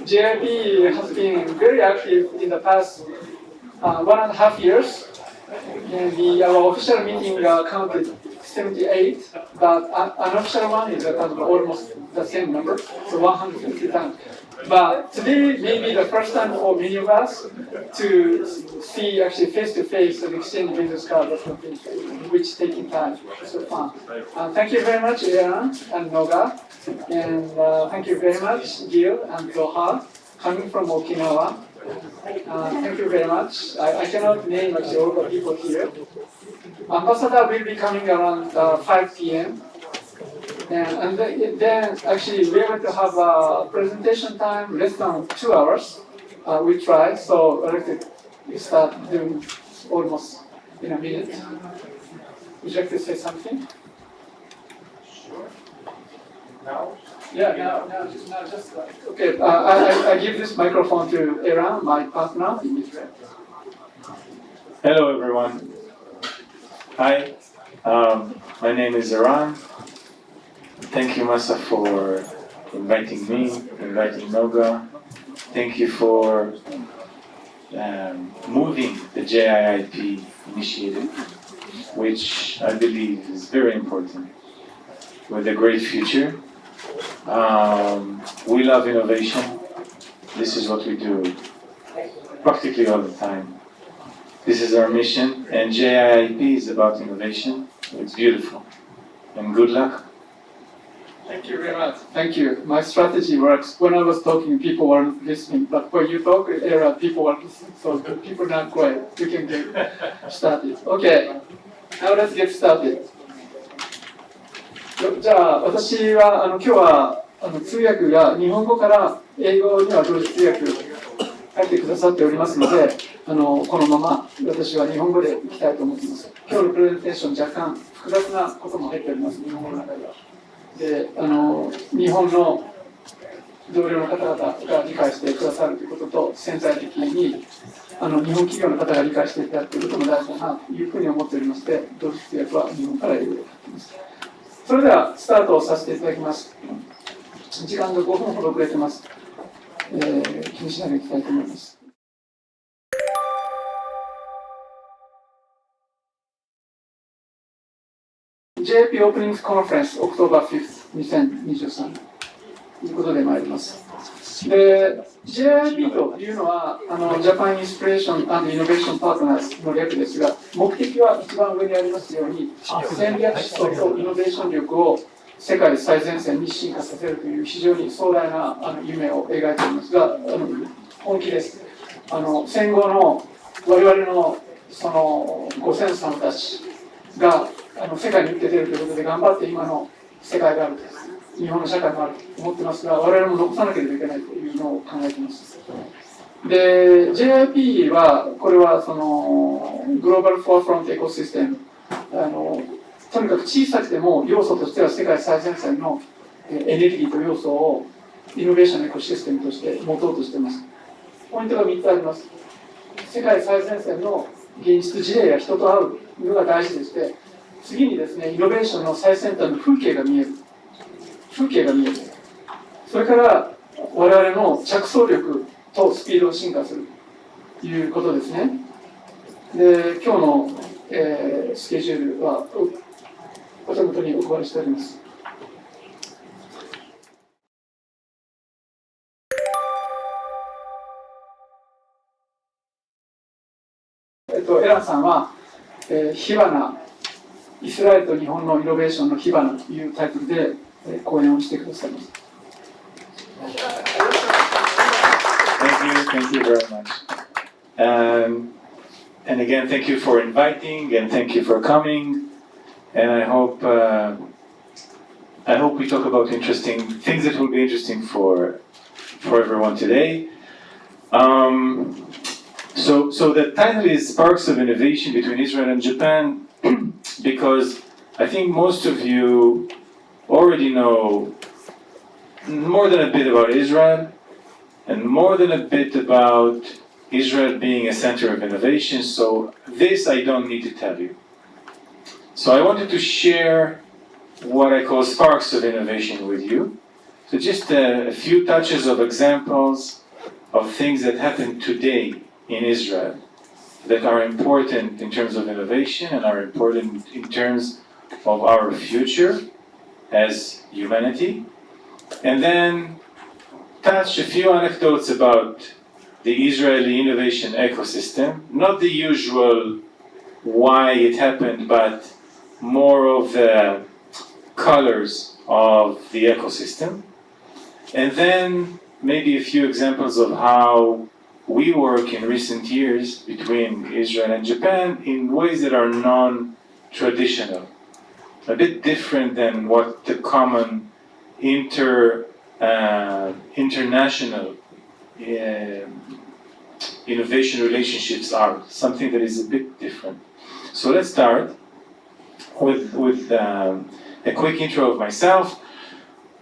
JIIP has been very active in the past 1.5 years. And our official meeting counted 78, but unofficial one is almost the same number, so 150 times. But today may be the first time for many of us to see actually face-to-face and exchange business cards or something, which taking time. So fun. Thank you very much, Eran and Noga, and thank you very much, Gil and Zohar, coming from Okinawa. Thank you very much. I cannot name actually all the people here. Ambassador will be coming around 5 p.m. And then actually we are going to have a presentation time less than 2 hours. We try, so I'd like to start doing almost in a minute. Would you like to say something? Sure. Now? Yeah, now just okay. I give this microphone to Eran, my partner in Israel. Hello, everyone. Hi, my name is Eran. Thank you, Masa, for inviting me, inviting Noga. Thank you for moving the JIIP initiative, which I believe is very important, with a great future. We love innovation. This is what we do practically all the time. This is our mission, and JIIP is about innovation. It's beautiful. And good luck. Thank you very much. Thank you. My strategy works. When I was talking, people weren't listening, but when you talk, people were listening. So the people not quiet. We can get started. Okay. Now let's get started. じゃあ私は今日は通訳が日本語から英語には同時通訳書いてくださっておりますので、このまま私は日本語でいきたいと思っています。今日のプレゼンテーション若干複雑なことも入っております。日本語の中では。で、日本の同僚の方々が理解してくださるということと、潜在的に日本企業の方が理解していただくということも大事だなというふうに思っておりまして、同時通訳は日本から英語で書いています。それではスタートをさせていただきます。時間が5分ほど遅れてます。気にしないでいきたいと思います。JIIP オープニングコンファレンス、October 5th、2023ということで参ります。で、JIIP というのは、ジャパンインスピレーション&イノベーションパートナーズの略ですが、目的は一番上にありますように、戦略思想とイノベーション力を世界最前線に進化させるという非常に壮大な夢を描いておりますが、本気です。戦後の我々のそのご先祖さんたちが世界に打って出るということで頑張って今の世界がある、日本の社会があると思ってますが、我々も残さなければいけないというのを考えています。で、JIIP はこれはそのグローバルフォアフロントエコシステム、とにかく小さくても要素としては世界最前線のエネルギーと要素をイノベーションのエコシステムとして持とうとしています。ポイントが3つあります。世界最前線の現実事例や人と会うのが大事でして、次にですね、イノベーションの最先端の風景が見える。それから我々の着想力とスピードを進化するということですね。で、今日の、スケジュールはお手元にお配りしております。エランさんは、火花、イスラエルと日本のイノベーションの火花というタイトルで、講演をしてくださいます。Thank you very much. And again, thank you for inviting, and thank you for coming. And I hope we talk about interesting things that will be interesting for everyone today. So the title is Sparks of Innovation Between Israel and Japan, because I think most of you already know more than a bit about Israel, and more than a bit about Israel being a center of innovation, so this I don't need to tell you. So I wanted to share what I call sparks of innovation with you, So just a few touches of examples of things that happen today in Israel that are important in terms of innovation and are important in terms of our future as humanity. And then touch a few anecdotes about the Israeli innovation ecosystem, not the usual why it happened, but more of the colors of the ecosystem. And then maybe a few examples of how we work in recent years between Israel and Japan in ways that are non-traditional, a bit different than what the common international innovation relationships are, something that is a bit different. So let's start with a quick intro of myself.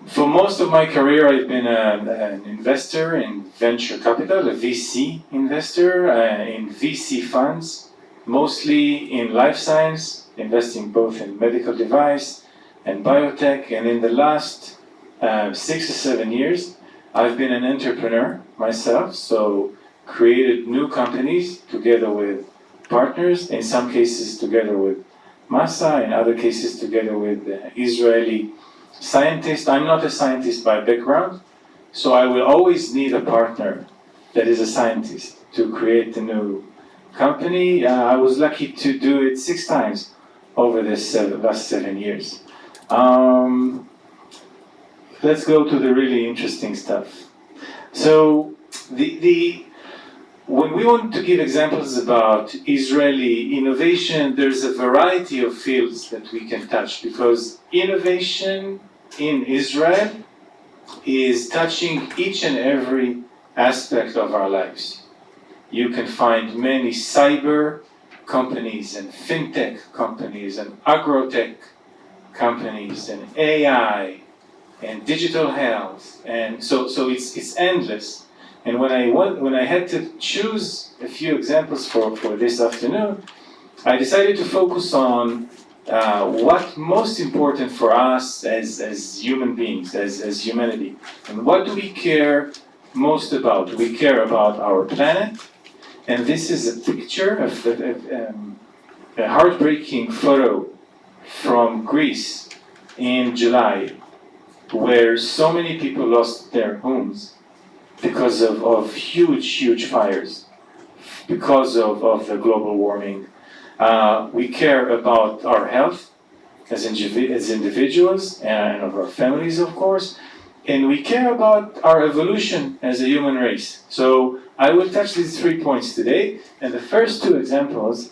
For most of my career, I've been an investor in venture capital, a VC investor in VC funds, mostly in life science, investing both in medical device and biotech. And in the last 6 or 7 years, I've been an entrepreneur myself, so created new companies together with partners, in some cases together with Masa, in other cases together with Israeli scientists. I'm not a scientist by background, so I will always need a partner that is a scientist to create a new company. I was lucky to do it 6 times over this last 7 years. Let's go to the really interesting stuff. So when we want to give examples about Israeli innovation, there's a variety of fields that we can touch, because innovation in Israel is touching each and every aspect of our lives. You can find many cyber companies and fintech companies and agrotech companies and AI and digital health, and so it's endless. And when I had to choose a few examples for this afternoon, I decided to focus on what's most important for us as human beings, as humanity, and what do we care most about? We care about our planet, and this is a picture of a heartbreaking photo from Greece in July, where so many people lost their homes because of huge fires, because of the global warming. We care about our health as individuals and of our families, of course, and we care about our evolution as a human race. So I will touch these 3 points today, and the first 2 examples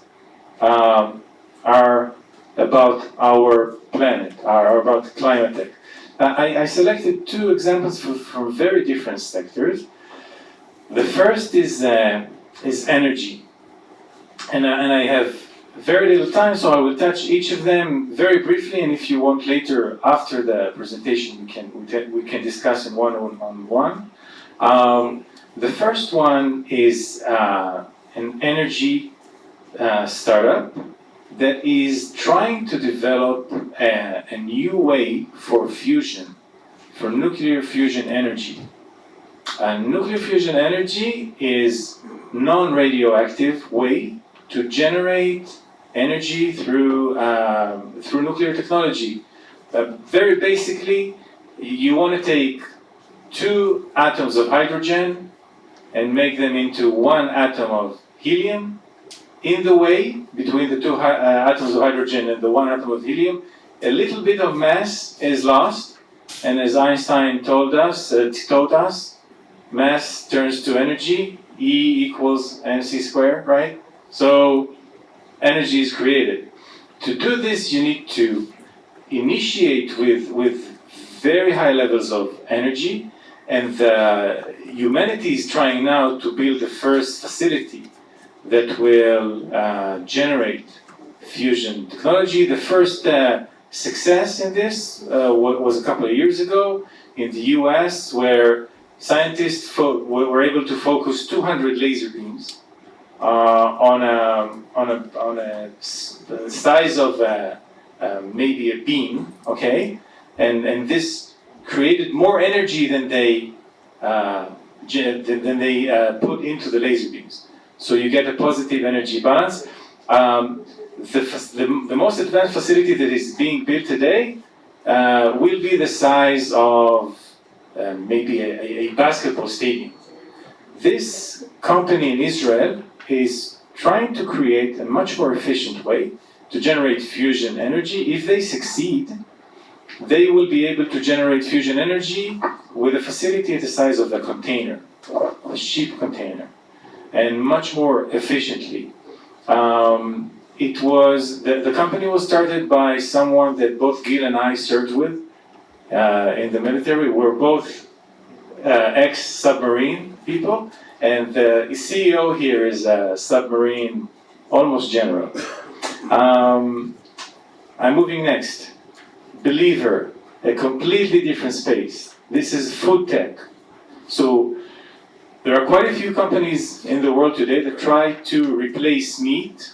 are about our planet, are about climate tech. I selected 2 examples from very different sectors. The first is energy, and I have very little time, so I will touch each of them very briefly. And if you want later, after the presentation, we can discuss in one-on-one. The first one is an energy startup that is trying to develop a new way for fusion, for nuclear fusion energy. Nuclear fusion energy is non-radioactive way to generate energy through nuclear technology. Very basically, you want to take 2 atoms of hydrogen and make them into 1 atom of helium. In the way between the 2 atoms of hydrogen and the 1 atom of helium, a little bit of mass is lost, and as Einstein taught us, mass turns to energy. E equals mc squared, right? So energy is created. To do this, you need to initiate with very high levels of energy, and humanity is trying now to build the first facility that will generate fusion technology. The first success in this was a couple of years ago in the US, where scientists were able to focus 200 laser beams on a size of maybe a beam, okay? And this created more energy than they put into the laser beams. So you get a positive energy balance. The most advanced facility that is being built today will be the size of maybe a basketball stadium. This company in Israel is trying to create a much more efficient way to generate fusion energy. If they succeed, they will be able to generate fusion energy with a facility the size of a container, a ship container, and much more efficiently. The company was started by someone that both Gil and I served with in the military. We're both ex-submarine people, and the CEO here is a submarine, almost general. I'm moving next. Believer, a completely different space. This is food tech. So there are quite a few companies in the world today that try to replace meat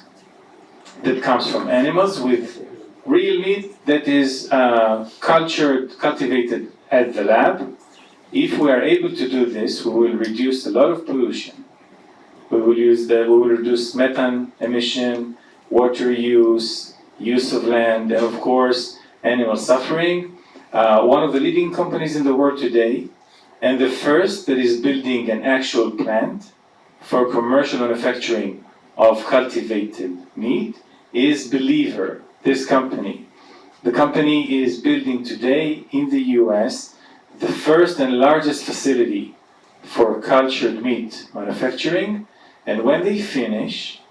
that comes from animals with real meat that is cultivated at the lab. If we are able to do this, we will reduce a lot of pollution. We will reduce methane emission, water use of land, and of course, animal suffering. One of the leading companies in the world today, and the first that is building an actual plant for commercial manufacturing of cultivated meat, is Believer, this company. The company is building today in the US the first and largest facility for cultured meat manufacturing, and when they finish,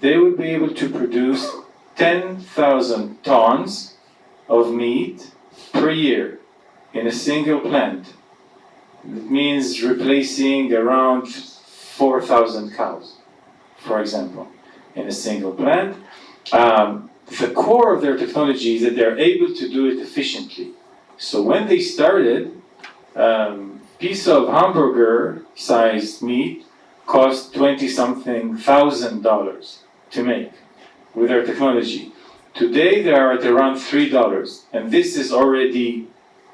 they will be able to produce 10,000 tons of meat per year in a single plant. It means replacing around 4,000 cows, for example, in a single plant. The core of their technology is that they're able to do it efficiently. So when they started, piece of hamburger-sized meat cost $20-something thousand to make with their technology. Today they are at around $3, and this is already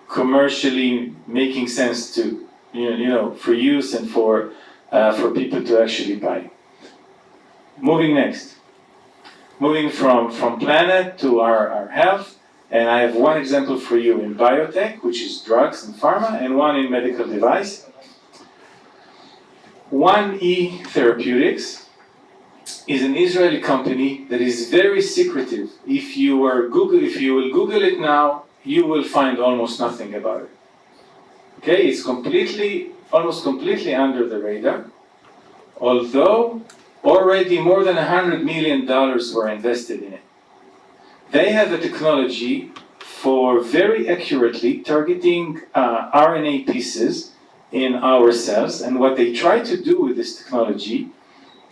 commercially making sense to for use and for people to actually buy. Moving next. Moving from planet to our health, and I have one example for you in biotech, which is drugs and pharma, and one in medical device. 1E Therapeutics is an Israeli company that is very secretive. If you will Google it now, you will find almost nothing about it. Okay, it's almost completely under the radar, although already more than $100 million were invested in it. They have a technology for very accurately targeting RNA pieces in our cells, and what they try to do with this technology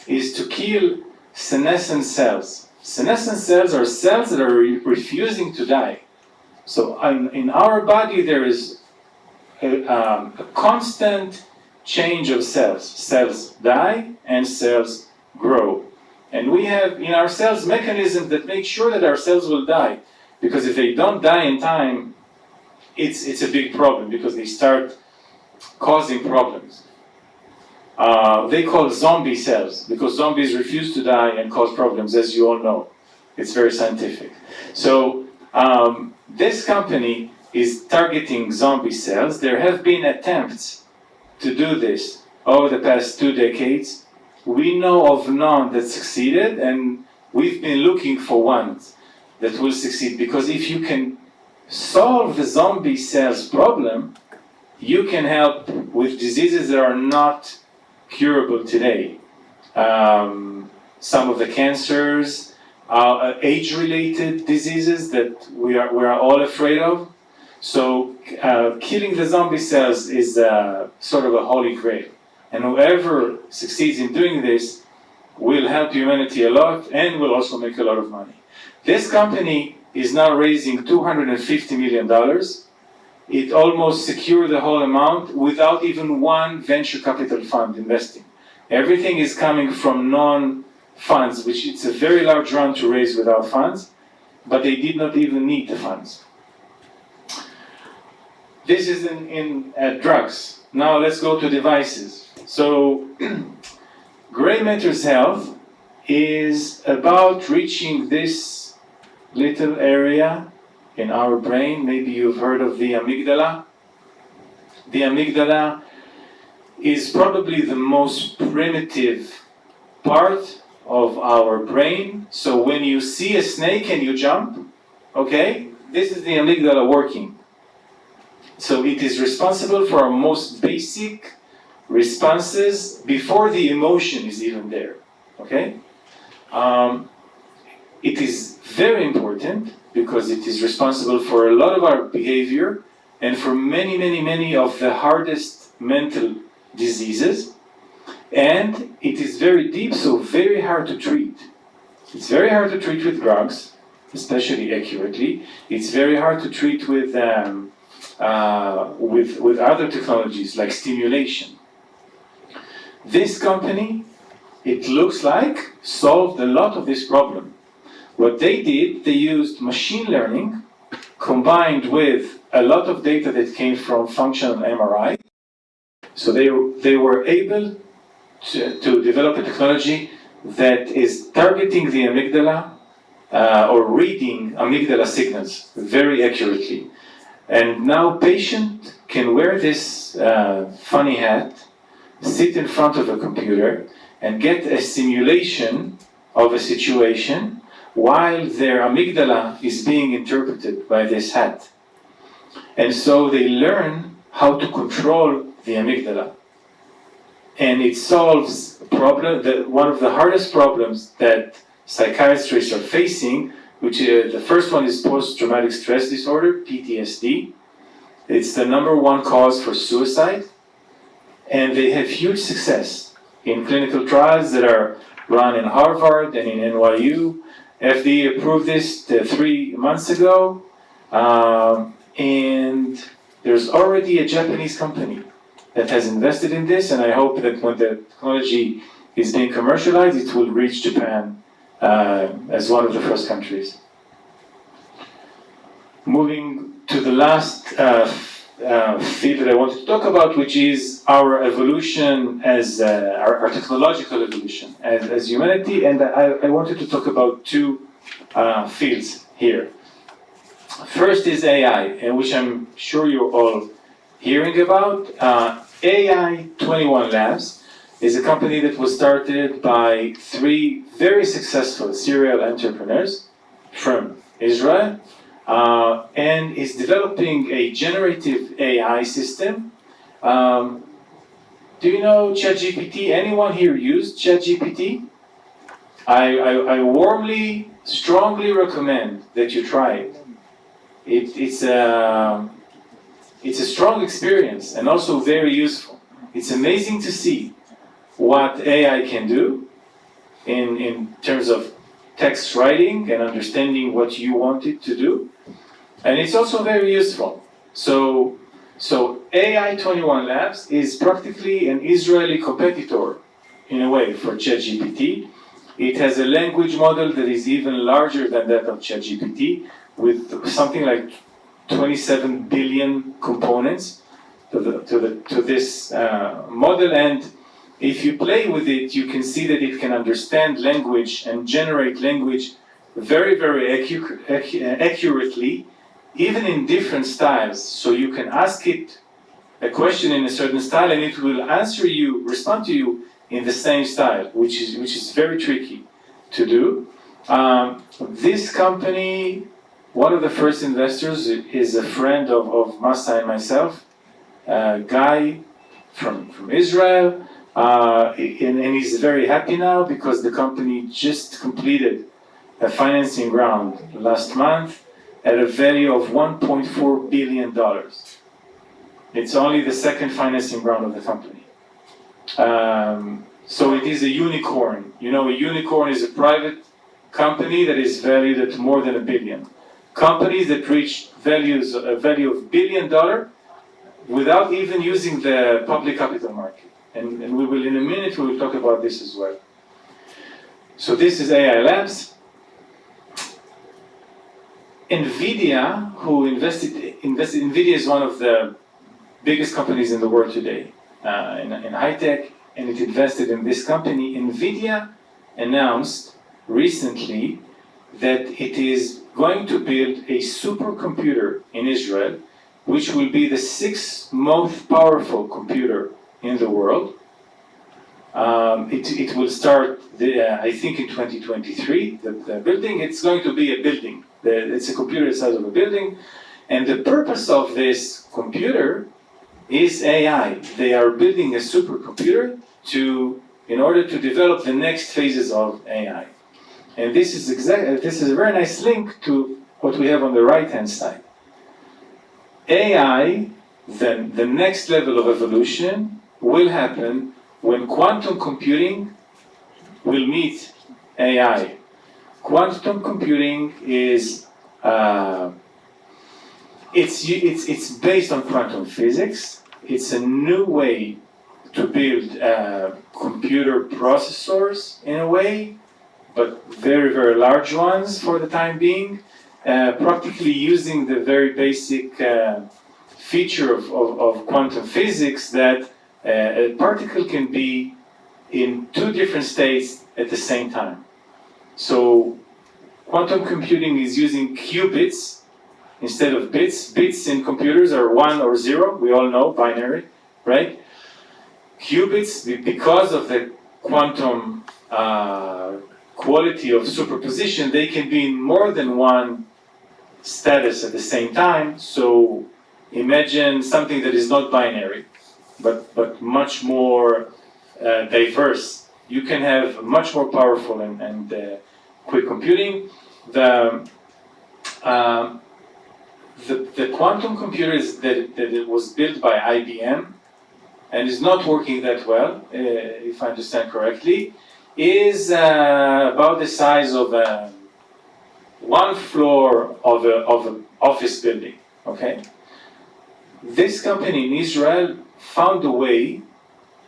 is to kill senescent cells. Senescent cells are cells that are refusing to die. So in our body there is a constant change of cells. Cells die and cells grow. And we have in our cells mechanisms that make sure that our cells will die. Because if they don't die in time, it's a big problem because they start causing problems. They call zombie cells because zombies refuse to die and cause problems, as you all know. It's very scientific. So this company is targeting zombie cells. There have been attempts to do this over the past 2 decades. We know of none that succeeded, and we've been looking for ones that will succeed, because if you can solve the zombie cells problem, you can help with diseases that are not curable today. Some of the cancers, age-related diseases that we are all afraid of. So killing the zombie cells is sort of a holy grail. And whoever succeeds in doing this will help humanity a lot and will also make a lot of money. This company is now raising $250 million. It almost secured the whole amount without even one venture capital fund investing. Everything is coming from non-funds, which it's a very large round to raise without funds, but they did not even need the funds. this is in drugs. Now let's go to devices. So gray matter's health is about reaching this little area in our brain. Maybe you've heard of the amygdala. The amygdala is probably the most primitive part of our brain. So when you see a snake and you jump, okay, this is the amygdala working. So it is responsible for our most basic responses before the emotion is even there, okay? It is very important because it is responsible for a lot of our behavior and for many of the hardest mental diseases. And it is very deep, so very hard to treat. It's very hard to treat with drugs, especially accurately. It's very hard to treat with other technologies like stimulation. This company, it looks like, solved a lot of this problem. What they did, they used machine learning combined with a lot of data that came from functional MRI. So they were able to develop a technology that is targeting the amygdala or reading amygdala signals very accurately. And now patient can wear this funny hat, sit in front of a computer, and get a simulation of a situation while their amygdala is being interpreted by this hat. And so they learn how to control the amygdala. And it solves a problem, one of the hardest problems that psychiatrists are facing, which the first one is post-traumatic stress disorder, PTSD. It's the #1 cause for suicide. And they have huge success in clinical trials that are run in Harvard and in NYU. FDA approved this 3 months ago. And there's already a Japanese company that has invested in this, and I hope that when the technology is being commercialized, it will reach Japan as one of the first countries. Moving to the last field that I wanted to talk about, which is our evolution as our technological evolution as humanity, and I wanted to talk about two fields here. First is AI, which I'm sure you're all hearing about. AI 21 Labs is a company that was started by 3 very successful serial entrepreneurs from Israel, and is developing a generative AI system. Do you know ChatGPT? Anyone here used ChatGPT? I warmly, strongly recommend that you try it. It's a strong experience and also very useful. It's amazing to see what AI can do in terms of text writing and understanding what you want it to do. And it's also very useful. So AI 21 Labs is practically an Israeli competitor in a way for ChatGPT. It has a language model that is even larger than that of ChatGPT, with something like 27 billion components to this model. And if you play with it, you can see that it can understand language and generate language very accurately, even in different styles. So you can ask it a question in a certain style and it will respond to you in the same style, which is very tricky to do. This company, one of the first investors is a friend of Masa and myself, a guy from Israel, and he's very happy now because the company just completed a financing round last month at a value of $1.4 billion. It's only the second financing round of the company. So it is a unicorn. You know, a unicorn is a private company that is valued at more than $1 billion. Companies that reach a value of $1 billion without even using the public capital market. And we will, in a minute, we will talk about this as well. So this is AI Labs. NVIDIA, who invested, NVIDIA is one of the biggest companies in the world today in high tech, and it invested in this company. NVIDIA announced recently that it is going to build a supercomputer in Israel, which will be the 6th most powerful computer in the world. It will start, I think, in 2023. The building, it's going to be a building. It's a computer the size of a building. And the purpose of this computer is AI. They are building a supercomputer in order to develop the next phases of AI. And this is a very nice link to what we have on the right-hand side. AI, then the next level of evolution, will happen when quantum computing will meet AI. Quantum computing is it's based on quantum physics. It's a new way to build computer processors in a way, but very, very large ones for the time being, practically using the very basic feature of quantum physics that a particle can be in 2 different states at the same time. So quantum computing is using qubits instead of bits. Bits in computers are 1 or 0, we all know, binary, right? Qubits, because of the quantum quality of superposition, they can be in more than one status at the same time. So imagine something that is not binary, but much more diverse. You can have much more powerful and quick computing. The quantum computers that it was built by IBM and is not working that well, if I understand correctly, is about the size of 1 floor of an office building. Okay. This company in Israel found a way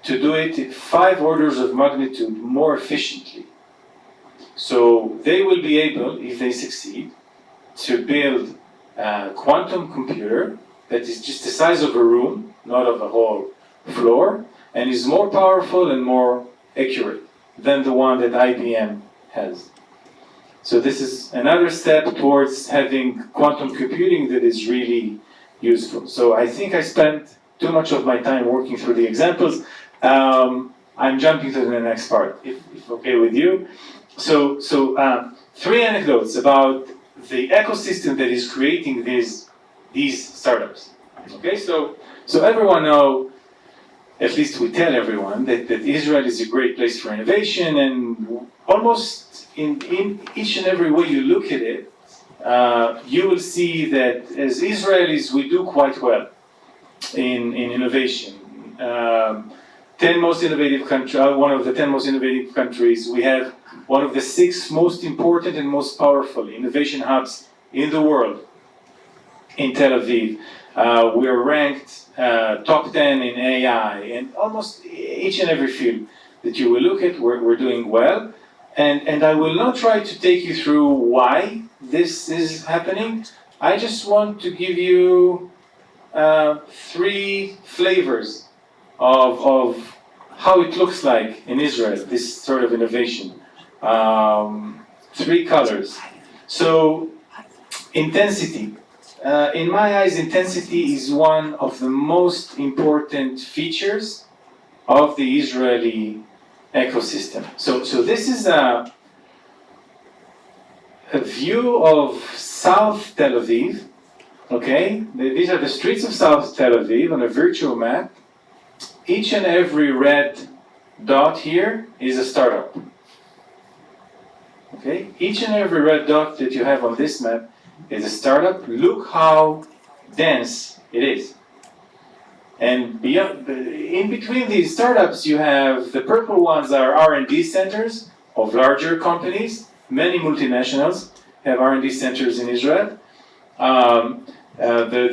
to do it 5 orders of magnitude more efficiently. So they will be able, if they succeed, to build a quantum computer that is just the size of a room, not of a whole floor, and is more powerful and more accurate than the one that IBM has. So this is another step towards having quantum computing that is really useful. So I think I spent too much of my time working through the examples. I'm jumping to the next part, if okay with you. So 3 anecdotes about the ecosystem that is creating these startups. Okay, so everyone know, at least we tell everyone, that Israel is a great place for innovation, and almost in each and every way you look at it, you will see that as Israelis we do quite well in innovation. 10 most innovative countries, one of the 10 most innovative countries. We have one of the 6 most important and most powerful innovation hubs in the world in Tel Aviv. We are ranked top 10 in AI, and almost each and every field that you will look at, we're doing well. And I will not try to take you through why this is happening. I just want to give you 3 flavors of how it looks like in Israel, this sort of innovation. 3 colors. So, intensity. In my eyes, intensity is one of the most important features of the Israeli ecosystem. So this is a view of South Tel Aviv. Okay, these are the streets of South Tel Aviv on a virtual map. Each and every red dot here is a startup. Okay, each and every red dot that you have on this map is a startup. Look how dense it is. And beyond, in between these startups, you have the purple ones are R&D centers of larger companies. Many multinationals have R&D centers in Israel.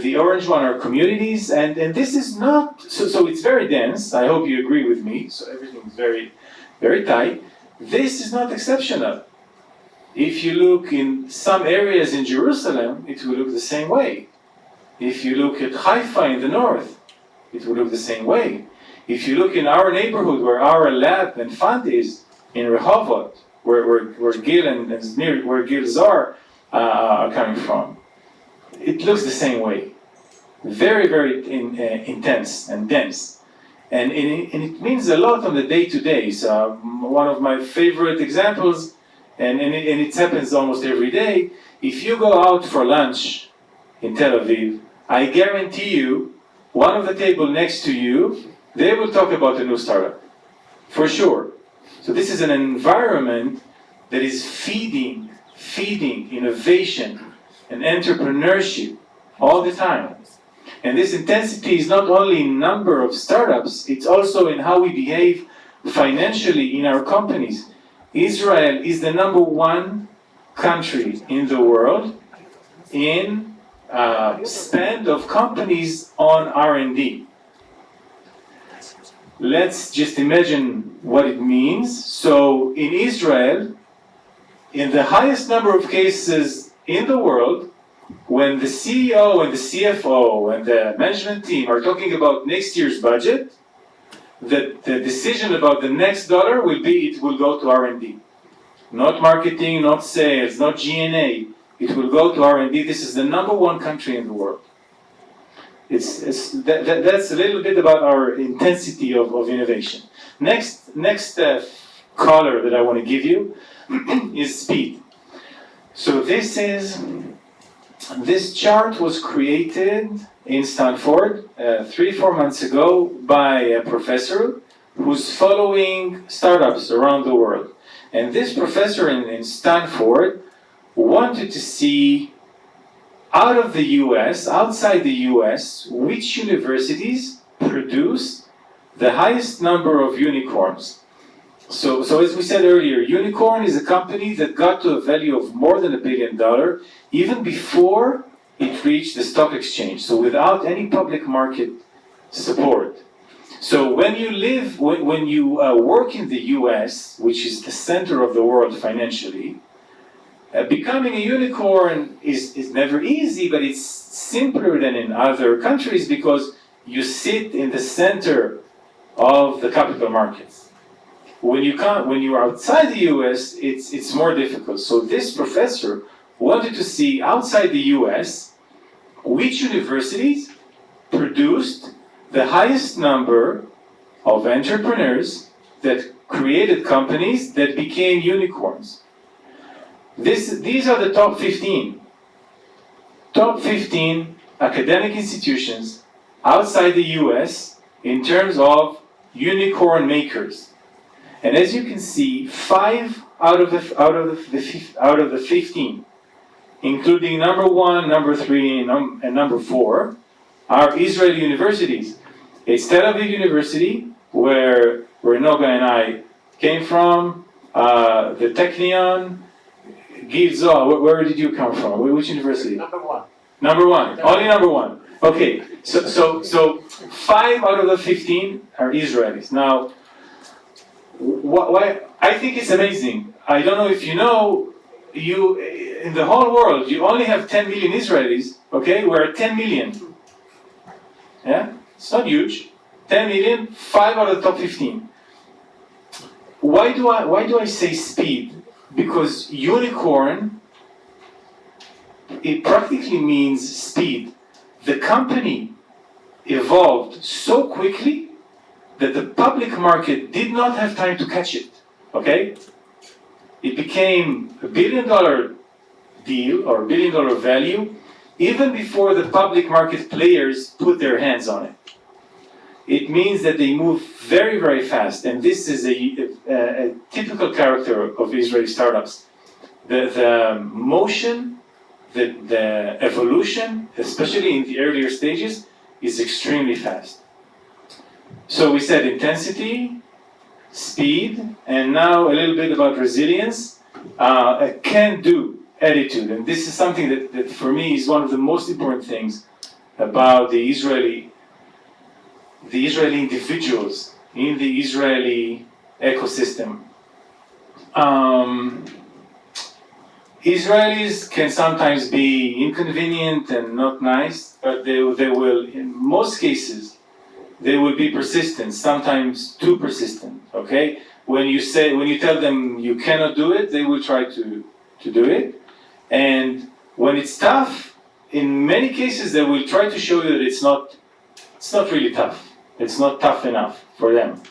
The orange one are communities, and this is not, so it's very dense. I hope you agree with me. So everything is very, very tight. This is not exceptional. If you look in some areas in Jerusalem, it will look the same way. If you look at Haifa in the north, it will look the same way. If you look in our neighborhood where our lab and fund is, in Rehovot, where Gil and near where Gil Zar are coming from, it looks the same way. Very, very intense and dense. And it means a lot on the day-to-day. So one of my favorite examples, and it happens almost every day, if you go out for lunch in Tel Aviv, I guarantee you, one of the table next to you, they will talk about a new startup, for sure. So this is an environment that is feeding innovation and entrepreneurship all the time. And this intensity is not only in number of startups, it's also in how we behave financially in our companies. Israel is the #1 country in the world in spend of companies on R&D. Let's just imagine what it means. So in Israel, in the highest number of cases in the world, when the CEO and the CFO and the management team are talking about next year's budget, the decision about the next dollar will be it will go to R&D. Not marketing, not sales, not G&A. It will go to R&D. This is the #1 country in the world. That's a little bit about our intensity of innovation. Next color that I want to give you is speed. So this chart was created in Stanford 3-4 months ago by a professor who's following startups around the world. And this professor in Stanford wanted to see out of the US, outside the US, which universities produce the highest number of unicorns. So as we said earlier, Unicorn is a company that got to a value of more than $1 billion even before it reached the stock exchange, so without any public market support. So when you work in the US, which is the center of the world financially, becoming a unicorn is never easy, but it's simpler than in other countries because you sit in the center of the capital markets. When you're outside the US, it's more difficult. So this professor wanted to see outside the US which universities produced the highest number of entrepreneurs that created companies that became unicorns. These are the top 15. Top 15 academic institutions outside the US in terms of unicorn makers. And as you can see, 5 out of the 15, including #1, #3, and #4, are Israeli universities. It's Tel Aviv University, where Noga and I came from, the Technion, Gil Zohar, where did you come from? Which university? #1. #1, only #1. Okay, so 5 out of the 15 are Israelis. Now, why I think it's amazing. I don't know if you know, in the whole world, you only have 10 million Israelis, okay? We're 10 million. Yeah? It's not huge. 10 million, 5 out of the top 15. Why do I say speed? Because unicorn, it practically means speed. The company evolved so quickly that the public market did not have time to catch it, okay? It became $1 billion deal or $1 billion value even before the public market players put their hands on it. It means that they move very, very fast, and this is a typical character of Israeli startups. The motion, the evolution, especially in the earlier stages, is extremely fast. So we said intensity, speed, and now a little bit about resilience, a can-do attitude. And this is something that for me is one of the most important things about the Israeli individuals in the Israeli ecosystem. Israelis can sometimes be inconvenient and not nice, but they will, in most cases, they will be persistent, sometimes too persistent, okay? When you tell them you cannot do it, they will try to do it. And when it's tough, in many cases, they will try to show you that it's not really tough. It's not tough enough for them.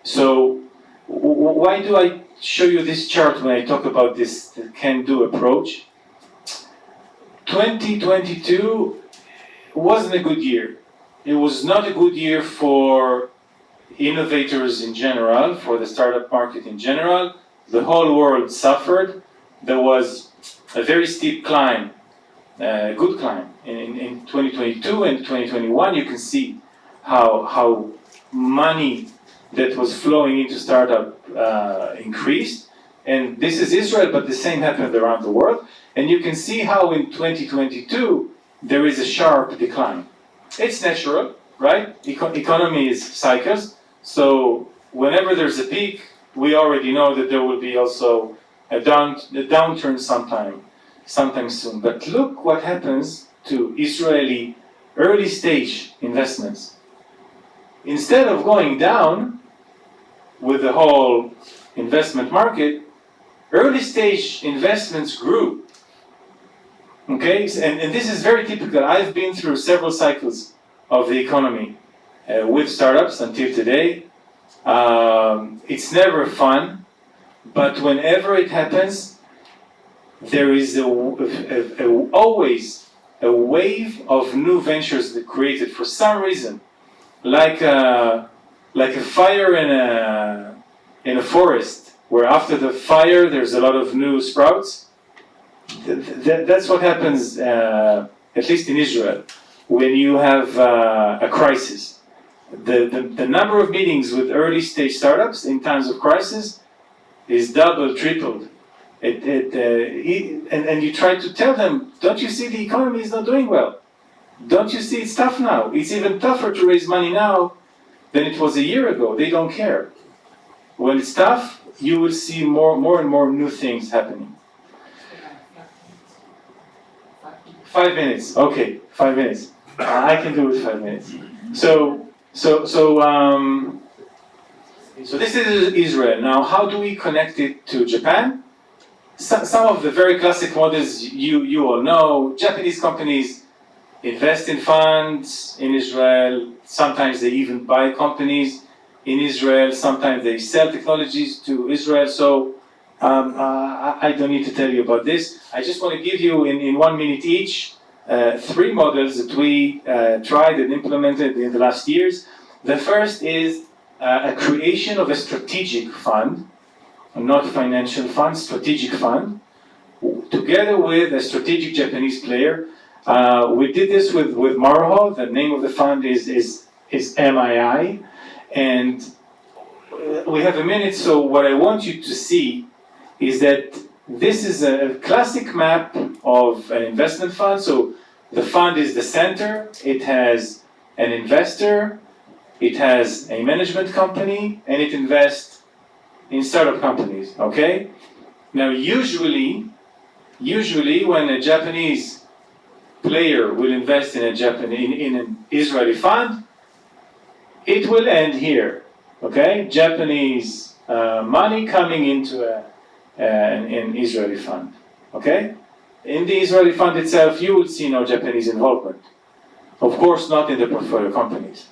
So why do I show you this chart when I talk about this can-do approach? 2022 wasn't a good year. It was not a good year for innovators in general, for the startup market in general. The whole world suffered. There was a very steep climb, good climb in 2022 and 2021. You can see how money that was flowing into startup increased. And this is Israel, but the same happened around the world. And you can see how in 2022 there is a sharp decline. It's natural, right? Economy is cycles. So whenever there's a peak, we already know that there will be also a downturn sometime soon. But look what happens to Israeli early stage investments. Instead of going down with the whole investment market, early stage investments grew. Okay, and this is very typical. I've been through several cycles of the economy with startups until today. It's never fun, but whenever it happens, there is always a wave of new ventures that created for some reason, like a fire in a forest, where after the fire there's a lot of new sprouts. That's what happens, at least in Israel, when you have a crisis. The number of meetings with early stage startups in times of crisis is doubled, tripled. And you try to tell them, don't you see the economy is not doing well? Don't you see it's tough now? It's even tougher to raise money now than it was a year ago. They don't care. When it's tough, you will see more and more new things happening. 5 minutes. Okay, 5 minutes. I can do it 5 minutes. So this is Israel. Now, how do we connect it to Japan? Some of the very classic models you all know. Japanese companies invest in funds in Israel. Sometimes they even buy companies in Israel. Sometimes they sell technologies to Israel. So I don't need to tell you about this. I just want to give you in 1 minute each 3 models that we tried and implemented in the last years. The first is a creation of a strategic fund, not financial fund, strategic fund, together with a strategic Japanese player. We did this with Maruho. The name of the fund is MII, and we have a minute. So what I want you to see is that this is a classic map of an investment fund. So the fund is the center. It has an investor. It has a management company, and it invests in startup companies. Okay. Now, usually when a Japanese player will invest in an Israeli fund, it will end here. Okay, Japanese money coming into an Israeli fund. Okay, in the Israeli fund itself, you will see no Japanese involvement. Of course, not in the portfolio companies.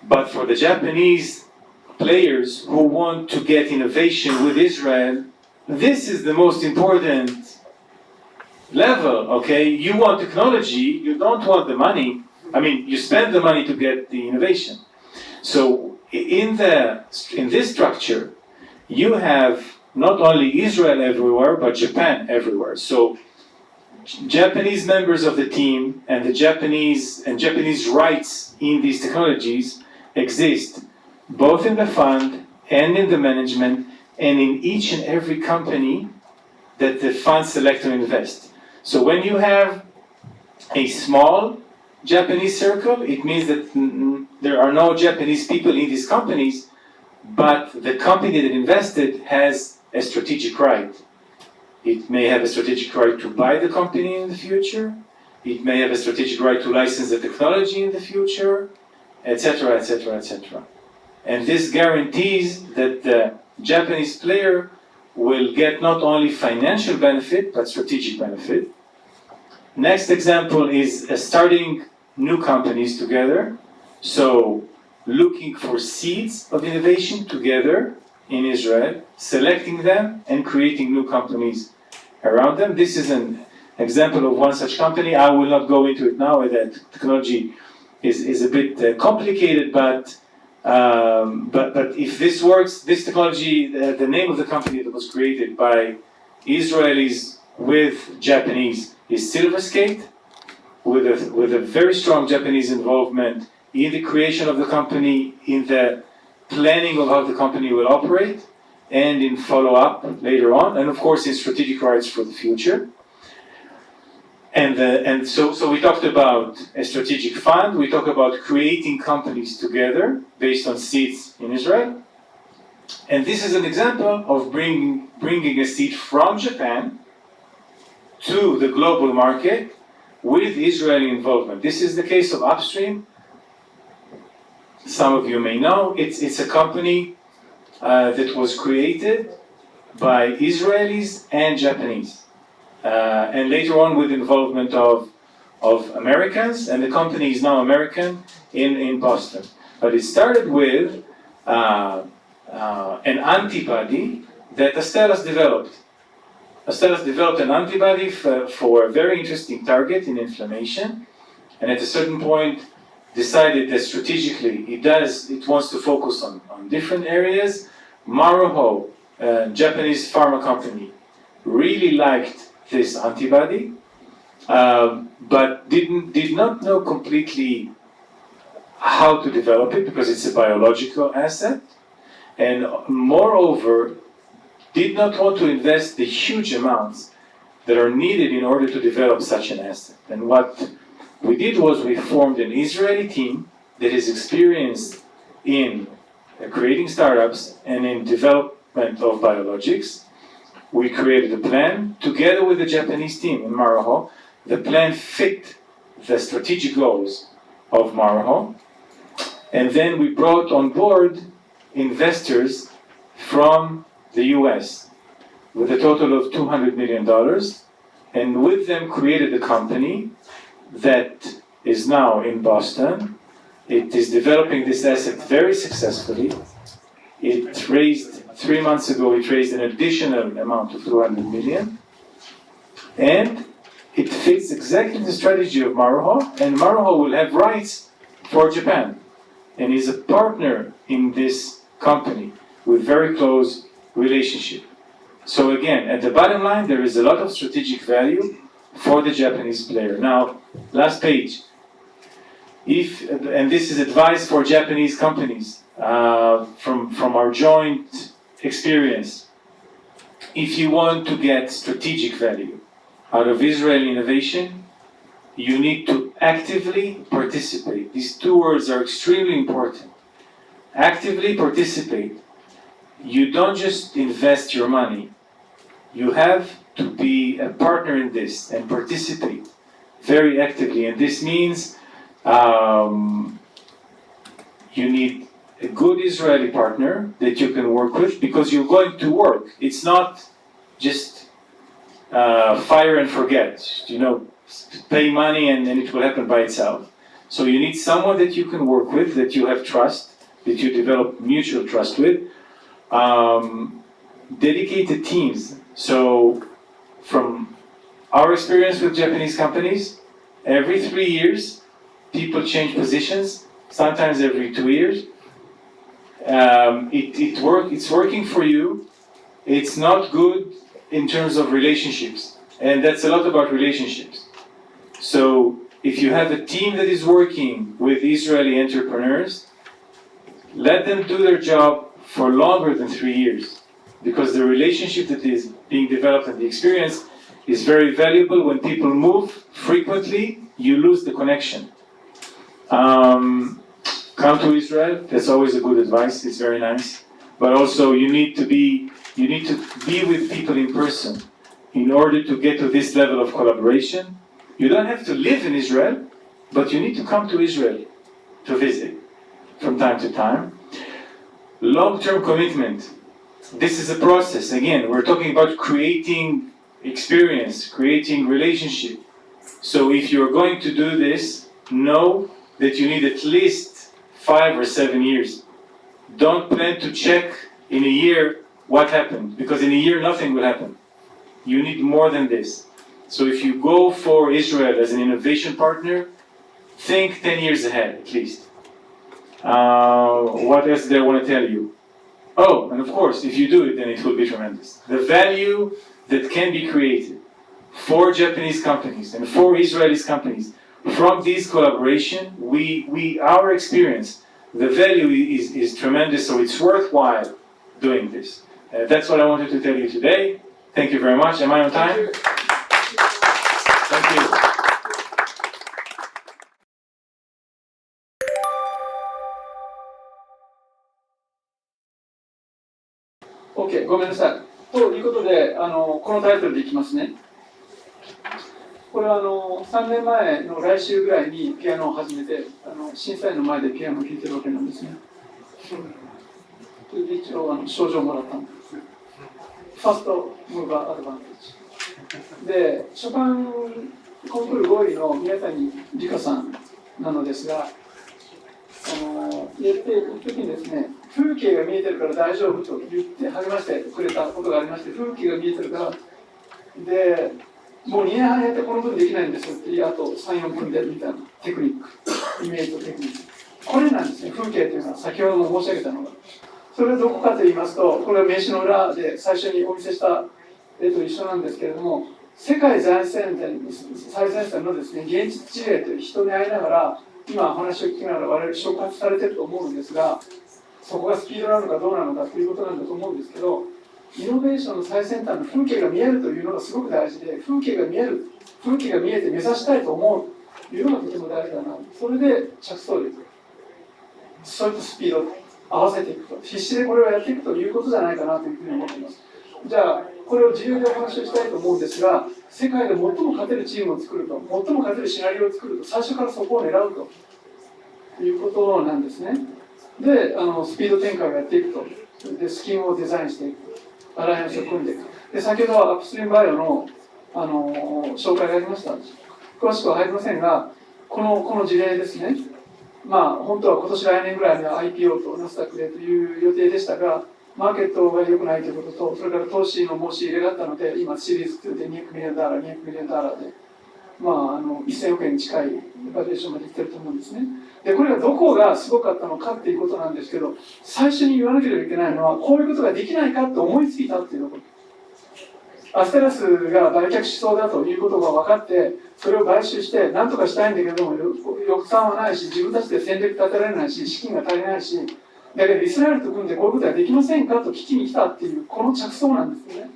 But for the Japanese players who want to get innovation with Israel, this is the most important level, okay? You want technology, you don't want the money. I mean, you spend the money to get the innovation. So in this structure, you have not only Israel everywhere, but Japan everywhere. So Japanese members of the team and the Japanese rights in these technologies exist both in the fund and in the management and in each and every company that the fund select to invest. So when you have a small Japanese circle, it means that there are no Japanese people in these companies, but the company that invested has a strategic right It may have a strategic right to buy the company in the future. It may have a strategic right to license the technology in the future, etc., etc., etc. And this guarantees that the Japanese player will get not only financial benefit, but strategic benefit. Next example is starting new companies together. So looking for seeds of innovation together in Israel, selecting them and creating new companies around them. This is an example of one such company. I will not go into it now. That technology is a bit complicated, but if this works, this technology, the name of the company that was created by Israelis with Japanese is Silverskate, with a very strong Japanese involvement in the creation of the company, in the planning of how the company will operate, and in follow-up later on, and of course in strategic rights for the future. And so we talked about a strategic fund, we talked about creating companies together based on seeds in Israel. And this is an example of bringing a seed from Japan to the global market with Israeli involvement. This is the case of Upstream. Some of you may know, it's a company that was created by Israelis and Japanese. And later on with involvement of Americans, and the company is now American in Boston. But it started with an antibody that Astellas developed. Astellas developed an antibody for a very interesting target in inflammation, and at a certain point decided that strategically it wants to focus on different areas. Maruho, a Japanese pharma company, really liked this antibody, but did not know completely how to develop it because it's a biological asset, and moreover, did not want to invest the huge amounts that are needed in order to develop such an asset. And what we did was we formed an Israeli team that is experienced in creating startups and in development of biologics. We created a plan together with the Japanese team in Maruho. The plan fit the strategic goals of Maruho. And then we brought on board investors from the US with a total of $200 million. And with them created a company that is now in Boston. It is developing this asset very successfully. It raised 3 months ago, it raised an additional amount of 200 million. And it fits exactly the strategy of Maruho, and Maruho will have rights for Japan. And is a partner in this company with very close relationship. So again, at the bottom line, there is a lot of strategic value for the Japanese player. Now, last page. And this is advice for Japanese companies from our joint experience. If you want to get strategic value out of Israeli innovation, you need to actively participate. These two words are extremely important. Actively participate. You don't just invest your money. You have to be a partner in this and participate very actively. And this means you need a good Israeli partner that you can work with because you're going to work. It's not just fire and forget. Pay money and then it will happen by itself. So you need someone that you can work with, that you have trust, that you develop mutual trust with. Dedicated teams. So from our experience with Japanese companies, every 3 years, people change positions, sometimes every 2 years. It's working for you. It's not good in terms of relationships. And that's a lot about relationships. So if you have a team that is working with Israeli entrepreneurs, let them do their job for longer than 3 years. Because the relationship that is being developed and the experience is very valuable. When people move frequently, you lose the connection. Come to Israel, that's always a good advice, it's very nice. But also you need to be with people in person. in order to get to this level of collaboration. You don't have to live in Israel, but you need to come to Israel to visit from time to time. Long-term commitment. This is a process. Again, we're talking about creating experience, creating relationship. So if you're going to do this, know that you need at least 5 or 7 years. Don't plan to check in a year what happened, because in a year nothing will happen. You need more than this. So if you go for Israel as an innovation partner, think 10 years ahead at least. What else do I want to tell you? Oh, and of course, if you do it, then it will be tremendous. The value that can be created for Japanese companies and for Israeli companies from this collaboration, our experience, the value is tremendous, so it's worthwhile doing this. That's what I wanted to tell you today. Thank you very much. Am I on time? Thank you. OK、ごめんなさい。ということで、このタイトルでいきますね。これは3年前の来週ぐらいにピアノを始めて、審査員の前でピアノを弾いてるわけなんですね。それで一応賞状をもらったんです。ファーストムーバーアドバンテージ。で、ショパンコンクール5位の宮谷理香さんなのですが、やっていくときにですね、風景が見えてるから大丈夫と言って励ましてくれたことがありまして、風景が見えてるから、で、もう2年半やってこの分できないんですよって、あと3、4分でみたいなテクニック、イメージとテクニック。これなんですね、風景というのは先ほども申し上げたのが。それはどこかと言いますと、これは名刺の裏で最初にお見せした絵と一緒なんですけれども、世界最前線のですね、現実事例という人に会いながら、今話を聞きながら我々触発されていると思うんですが、そこがスピードなのかどうなのかということなんだと思うんですけど、イノベーションの最先端の風景が見えるというのがすごく大事で、風景が見えて目指したいと思うというのがとても大事だな。それで着想力、それとスピードと合わせていくと、必死でこれをやっていくということじゃないかなというふうに思っています。じゃあ、これを自由でお話をしたいと思うんですが、世界で最も勝てるチームを作ると、最も勝てるシナリオを作ると、最初からそこを狙うということなんですね。で、スピード展開をやっていくと。で、スキンをデザインしていく。アライアンスを組んでいく。で、先ほどアップストリームバイオの、紹介がありました。詳しくは入りませんが、この事例ですね。まあ、本当は今年来年ぐらいには IPO とナスダックでという予定でしたが、マーケットが良くないということと、それから投資の申し入れがあったので、今シリーズ2で200ミリオンダラーで、まあ、1000億円に近いバリエーションまでいってると思うんですね。で、これがどこがすごかったのかっていうことなんですけど、最初に言わなければいけないのは、こういうことができないかと思いついたっていうこと。アステラスが売却しそうだということが分かって、それを買収して何とかしたいんだけども、予算はないし、自分たちで戦略立てられないし、資金が足りないし、だけどイスラエルと組んでこういうことはできませんかと聞きに来たっていう、この着想なんですよね。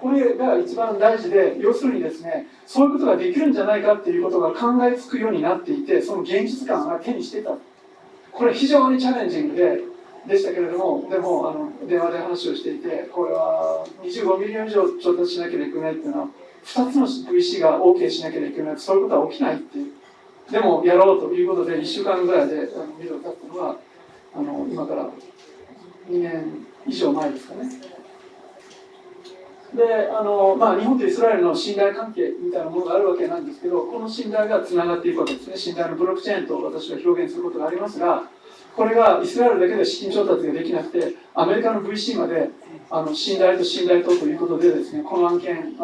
これが一番大事で、要するにですね、そういうことができるんじゃないかっていうことが考えつくようになっていて、その現実感が手にしていた。これ非常にチャレンジングでしたけれども、でも電話で話をしていて、これは25ミリオン以上調達しなければいけないっていうのは、2つの VC が OK しなければいけない、そういうことは起きないっていう。でもやろうということで、1週間ぐらいで見るようになったのは、今から2年以上前ですかね。で、日本とイスラエルの信頼関係みたいなものがあるわけなんですけど、この信頼がつながっていくわけですね。信頼のブロックチェーンと私は表現することがありますが、これがイスラエルだけで資金調達ができなくて、アメリカの VC まで信頼と信頼ということでですね、この案件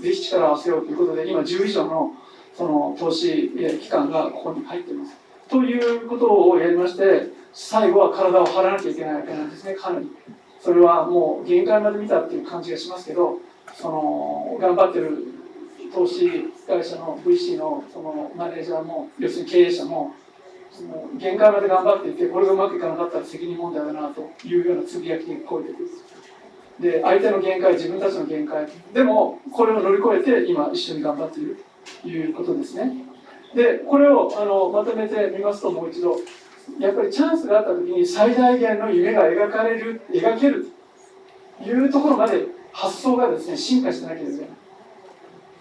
ぜひ力を合わせようということで、今10以上のその投資機関がここに入っています。ということをやりまして、最後は体を張らなきゃいけないわけなんですね、かなり。それはもう限界まで見たっていう感じがしますけど、頑張ってる投資会社の VC のそのマネージャーも、要するに経営者も、限界まで頑張っていて、これがうまくいかなかったら責任問題だなというようなつぶやきが聞こえてくる。で、相手の限界、自分たちの限界、でもこれを乗り越えて今一緒に頑張っているということですね。で、これをまとめてみますと、もう一度、やっぱりチャンスがあった時に最大限の夢が描けるというところまで発想がですね進化してなきゃいけない。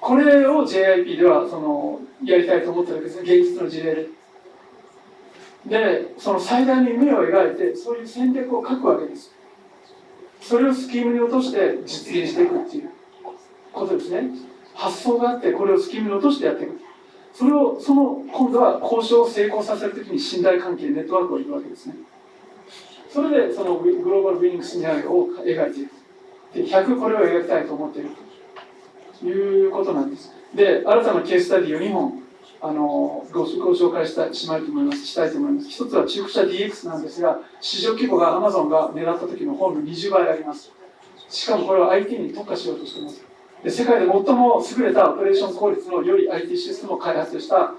これを JIIP ではやりたいと思ってるわけですね、現実の事例で。で、その最大の夢を描いて、そういう戦略を書くわけです。それをスキームに落として実現していくっていうことですね。発想があって、これをスキームに落としてやっていく。それを、今度は交渉を成功させるときに信頼関係、ネットワークをいくわけですね。それで、グローバルウィニングシナリオを描いていく。で、100これを描きたいと思っているということなんです。で、新たなケーススタディを2本、ご紹介したいと思います。一つは中古車 DX なんですが、市場規模が Amazon が狙った時の本の20倍あります。しかもこれは IT に特化しようとしています。で、世界で最も優れたオペレーション効率の良い IT システムを開発した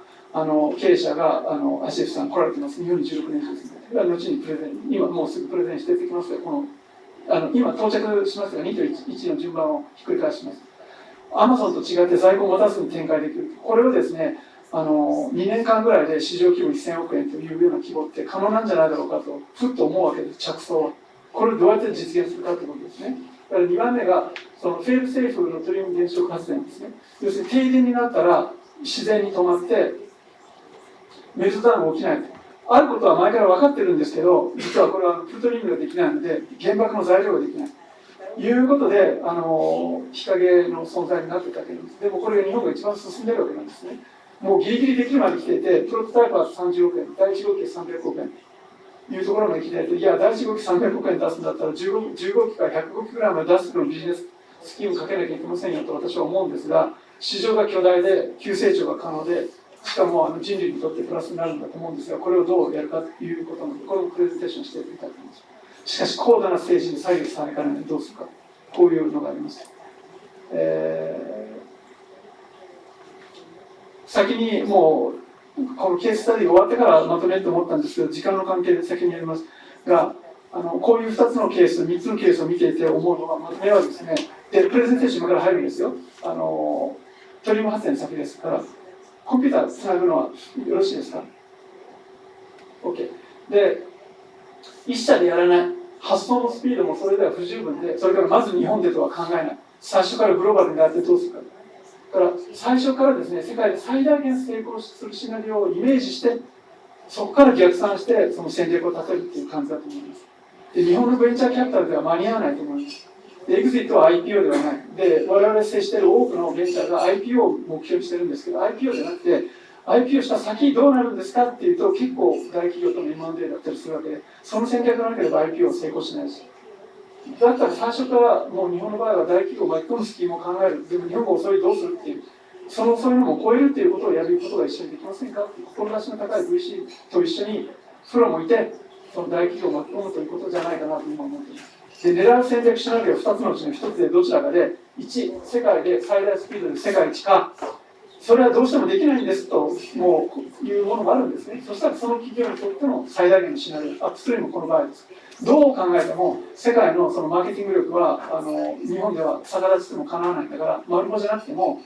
経営者がアシェフさん来られてます。日本に16年ですね。後にプレゼン、今もうすぐプレゼンしていきますが、今到着しますが、2と1の順番をひっくり返します。Amazon と違って在庫を持たずに展開できる。これをですね、2年間ぐらいで市場規模1000億円というような規模って可能なんじゃないだろうかとふっと思うわけです。着想はこれをどうやって実現するかということですね。だから2番目がフェールセーフのトリウム原子力発電ですね。要するに停電になったら自然に止まってメルトダウンが起きないとあることは前から分かってるんですけど、実はこれはプルトニウムができないので原爆の材料ができないということで日陰の存在になってたわけです。でもこれが日本が一番進んでるわけなんですね。もうギリギリできるまで来ていて、プロトタイプは30億円、第1号機300億円というところまで来ていて、いや、第1号機300億円出すんだったら15号機から100号機ぐらいまで出すのビジネススキームかけなきゃいけませんよと私は思うんですが、市場が巨大で急成長が可能で、しかも人類にとってプラスになるんだと思うんですが、これをどうやるかということなので、これもプレゼンテーションしていきたいと思います。しかし、高度なステージに左右されかねないどうするか、こういうのがあります。先にもうこのケーススタディが終わってからまとめると思ったんですけど、時間の関係で先にやりますが、こういう2つのケース、3つのケースを見ていて思うのが、まとめはですね、でプレゼンテーション今から入るんですよ。トリウム発電先ですから、コンピューターつなぐのはよろしいですか？ OK。で、一社でやらない、発想のスピードもそれでは不十分で、それからまず日本でとは考えない、最初からグローバルになってどうするか。だから最初からですね、世界で最大限成功するシナリオをイメージして、そこから逆算してその戦略を立てるっていう感じだと思います。で、日本のベンチャーキャピタルでは間に合わないと思います。で、エグジットは IPO ではない。で、我々接している多くのベンチャーが IPO を目標にしてるんですけど、IPO じゃなくて、IPO した先どうなるんですかっていうと、結構大企業との M&A だったりするわけで、その戦略がなければ IPO を成功しないし。だったら最初からもう日本の場合は大企業を巻き込むスキームを考える。でも日本が遅いどうするっていう。そういうのも超えるっていうことをやることが一緒にできませんかっていう志の高い VC と一緒にプロもいて、その大企業を巻き込むということじゃないかなと今思っています。で、狙う戦略シナリオ2つのうちの1つでどちらかで、1、世界で最大スピードで世界一か、それはどうしてもできないんですともういうものがあるんですね。そしたらその企業にとっての最大限のシナリオ、アップストリームもこの場合です。どう考えても世界のそのマーケティング力は日本では逆立ちしてもかなわないんだから、丸語じゃなくても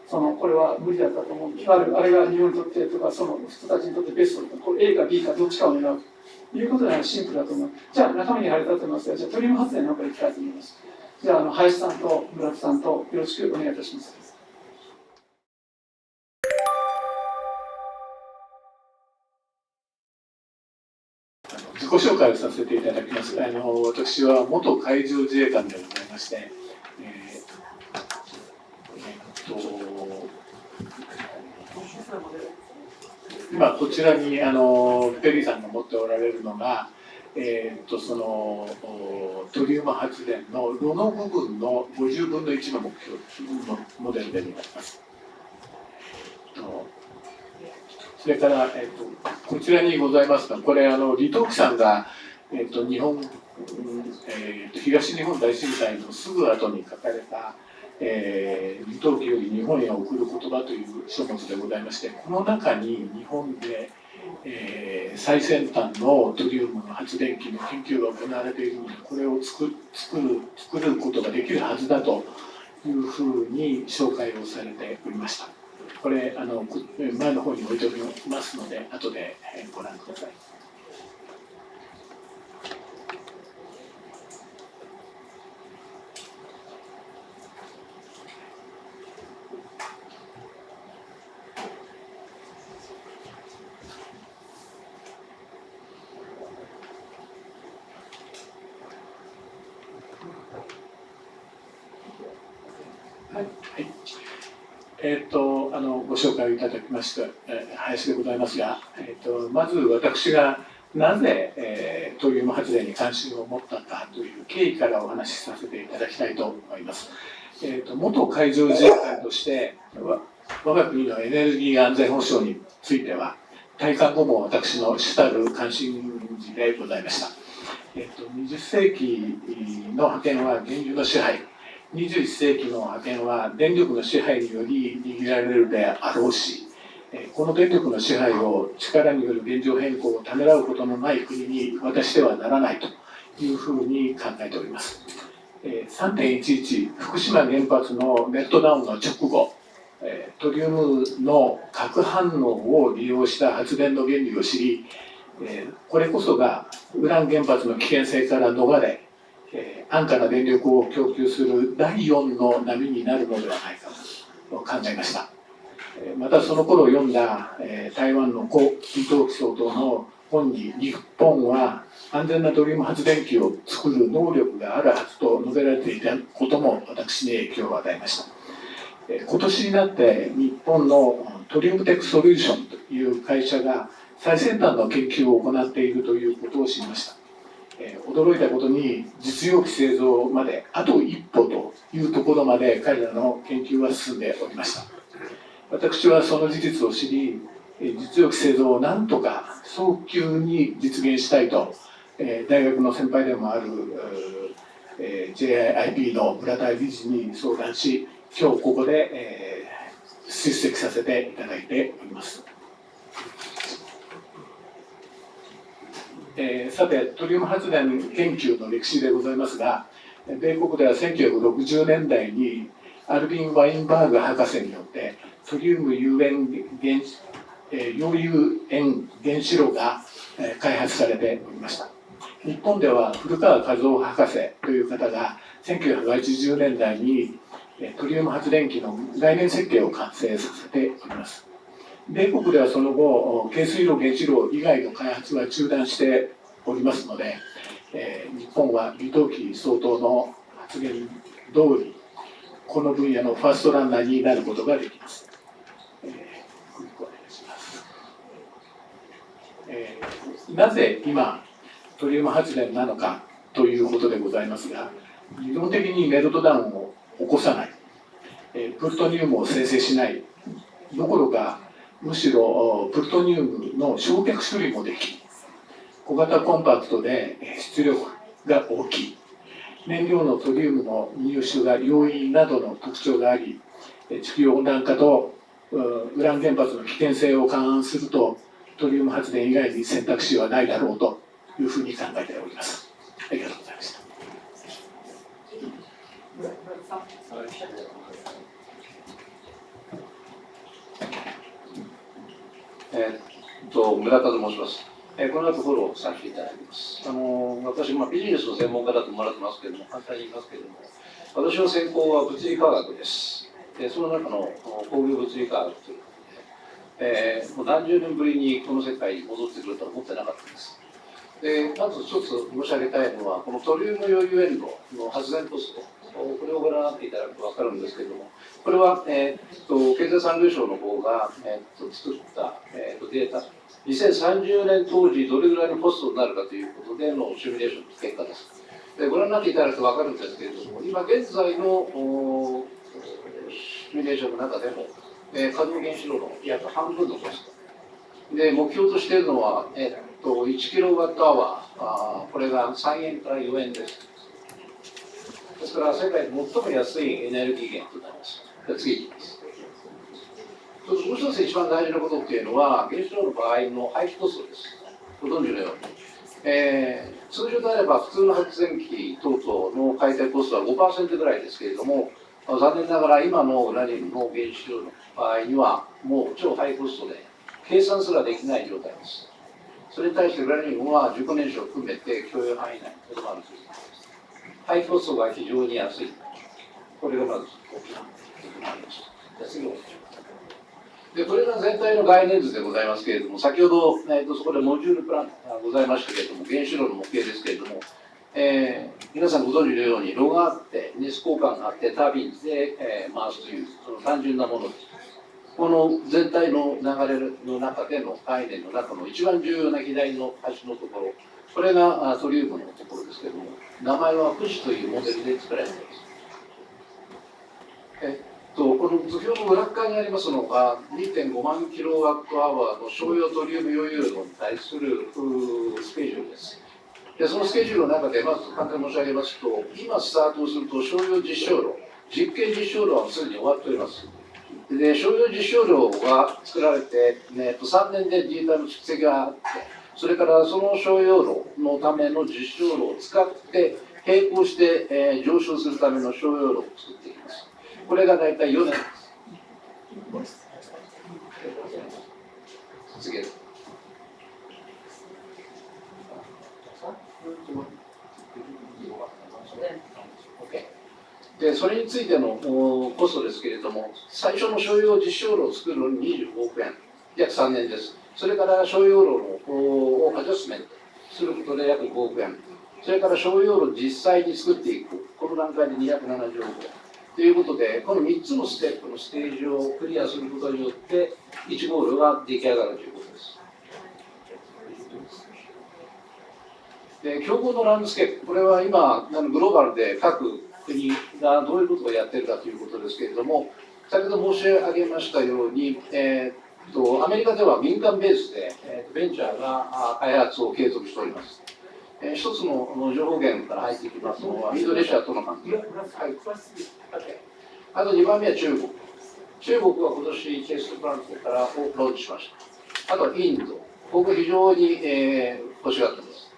これは無理だったと思う。あれが日本にとってとかその人たちにとってベストだと、これ A か B かどっちかを狙うということではシンプルだと思う。じゃあ中身に入れたと思いますが、じゃあトリウム発電の方からいきたいと思います。じゃあ林さんと村田さんとよろしくお願いいたします。自己紹介をさせていただきます。私は元海上自衛官でございまして、今こちらにペリーさんが持っておられるのが、そのトリウム発電の炉の部分の50分の1の目標のモデルでございます。それから、こちらにございますが、これ李登輝さんが、東日本大震災のすぐ後に書かれた李登輝より日本へ送る言葉という書物でございまして、この中に日本で、最先端のトリウムの発電機の研究が行われているので、これを作ることができるはずだというふうに紹介をされておりました。これ前の方に置いておきますので、後でご覧ください。はい。ご紹介をいただきました、林でございますが、まず私がなぜ、Thorium発電に関心を持ったかという経緯からお話しさせていただきたいと思います。元海上自衛官として我が国のエネルギー安全保障については退官後も私の主たる関心事でございました。20世紀の覇権は原油の支配、21世紀の覇権は電力の支配により握られるであろうし、この電力の支配を力による現状変更をためらうことのない国に渡してはならないというふうに考えております。3.11 福島原発のメルトダウンの直後、トリウムの核反応を利用した発電の原理を知り、これこそがウラン原発の危険性から逃れ、安価な電力を供給する第4の波になるのではないかと考えました。またその頃読んだ台湾の李登輝総統の本に、日本は安全なトリウム発電機を作る能力があるはずと述べられていたことも私に影響を与えました。今年になって日本のトリウムテックソリューションという会社が最先端の研究を行っているということを知りました。驚いたことに実用機製造まであと一歩というところまで彼らの研究は進んでおりました。私はその事実を知り、実用機製造をなんとか早急に実現したいと、大学の先輩でもある、JIIP の村田理事に相談し、今日ここで、出席させていただいております。さて、トリウム発電研究の歴史でございますが、米国では1960年代にアルビン・ワインバーグ博士によってトリウム溶融塩原子炉が開発されておりました。日本では古川和夫博士という方が1980年代にトリウム発電機の概念設計を完成させております。米国ではその後、軽水炉原子炉以外の開発は中断しておりますので、日本は李登輝総統の発言通り、この分野のファーストランナーになることができます。お願いします。なぜ今、トリウム発電なのかということでございますが、理論的にメルトダウンを起こさない、プルトニウムを生成しないどころか、むしろプルトニウムの焼却処理もでき、小型コンパクトで出力が大きい、燃料のトリウムの入手が容易などの特徴があり、地球温暖化とウラン原発の危険性を勘案すると、トリウム発電以外に選択肢はないだろうというふうに考えております。ありがとうございました。村田と申します。この後フォローさせていただきます。私、ビジネスの専門家だと思われてますけれども、簡単に言いますけれども、私の専攻は物理科学です。その中の工業物理科学ということで、もう何十年ぶりにこの世界に戻ってくるとは思ってなかったです。まず一つ申し上げたいのは、このトリウム溶融塩炉の発電コスト、これをご覧になっていただくと分かるんですけれども、これは、経済産業省の方が、作った、データ、2030年当時どれぐらいのコストになるかということでのシミュレーションの結果です。ご覧になっていただくと分かるんですけれども、今現在のシミュレーションの中でも、稼働原子炉の約半分のコスト。で、目標としているのは、1キロワットアワー、これが3円から4円です。ですから、世界で最も安いエネルギー源となります。次いきます。もう一つ一番大事なことっていうのは、原子炉の場合の廃棄コストです。ご存知のように。通常であれば、普通の発電機等々の解体コストは 5% ぐらいですけれども、残念ながら今のウラニウムの原子炉の場合には、もう超ハイコストで、計算すらできない状態です。それに対してウラニウムは熟燃焼を含めて許容範囲内にとどまるということです。ハイコストが非常に安い。これがまず大きなことになりました。じゃあ次お願いします。で、これが全体の概念図でございますけれども、先ほど、そこでモジュールプランがございましたけれども、原子炉の模型ですけれども、皆さんご存知のように炉があって熱交換があってタービンで、回すというその単純なものです。この全体の流れの中での概念の中の一番重要な議題の端のところ、これがトリウムのところですけれども、名前は富士というモデルで作られています。この図表の裏側にありますのが 2.5 万キロワットアワーの商用トリウム溶融炉に対するスケジュールです。でそのスケジュールの中でまず簡単に申し上げますと、今スタートをすると商用実証炉、実験実証炉はすでに終わっております。で商用実証炉が作られて、3年でデータの蓄積があって、それからその商用炉のための実証炉を使って並行して、上昇するための商用炉を作っていきます。これが大体4年です。次です。でそれについてのコストですけれども、最初の商用実証炉を作るのに25億円、約3年です。それから商用炉をアジャスメントすることで約5億円、それから商用炉を実際に作っていく、この段階で270億円ということで、この3つのステップのステージをクリアすることによって1号炉が出来上がるということです。で競合のランドスケープ、これは今グローバルで各国がどういうことをやっているかということですけれども、先ほど申し上げましたように、アメリカでは民間ベースで、ベンチャーが開発を継続しております。一つの情報源から入ってきますのはインドネシアとの関係、はい、あと2番目は中国。中国は今年テストプラントからをローンチしました。あとはインド、ここ非常に、欲しがっています。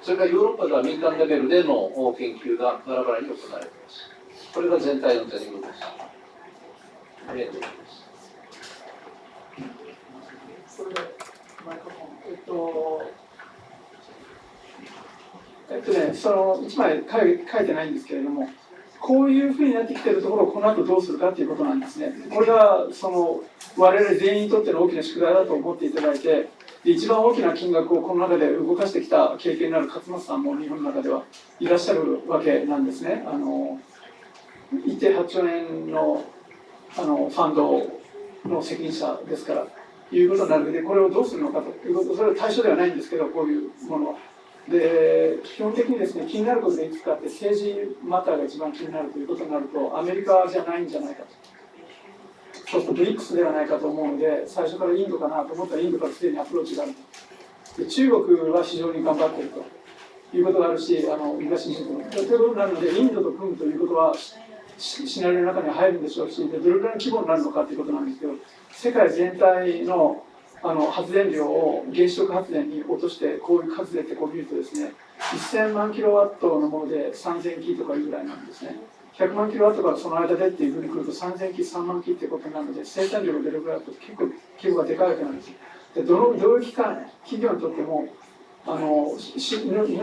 それからヨーロッパでは民間レベルでの研究がバラバラに行われています。これが全体の全容です。ありがとうございます。それでマイクロフォン、その1枚書いてないんですけれども、こういうふうになってきているところをこの後どうするかということなんですね。これが我々全員にとっての大きな宿題だと思っていただいて、一番大きな金額をこの中で動かしてきた経験のある勝俣さんも日本の中ではいらっしゃるわけなんですね。1.8兆円のファンドの責任者ですからいうことになるので、これをどうするのかということ、それは対象ではないんですけど、こういうものは。で基本的にですね、気になることがいくつかあって、政治マターが一番気になるということになると、アメリカじゃないんじゃないかと。そうすると BRICS ではないかと思うので、最初からインドかなと思ったらインドからすでにアプローチがあると。で中国は非常に頑張っているということがあるし、東日本ということになるので、インドと組むということはシナリオの中に入るんでしょうし、でどれくらいの規模になるのかということなんですけど、世界全体の発電量を原子力発電に落として、こういう数でってこう見るとですね、1000万キロワットのもので3000キとかいうぐらいなんですね。100万キロワットからその間でっていうふうに来ると3000キ、3万キってことなので、生産量が出るぐらいだと結構規模がでかいわけなんです。でどういう企業にとっても日本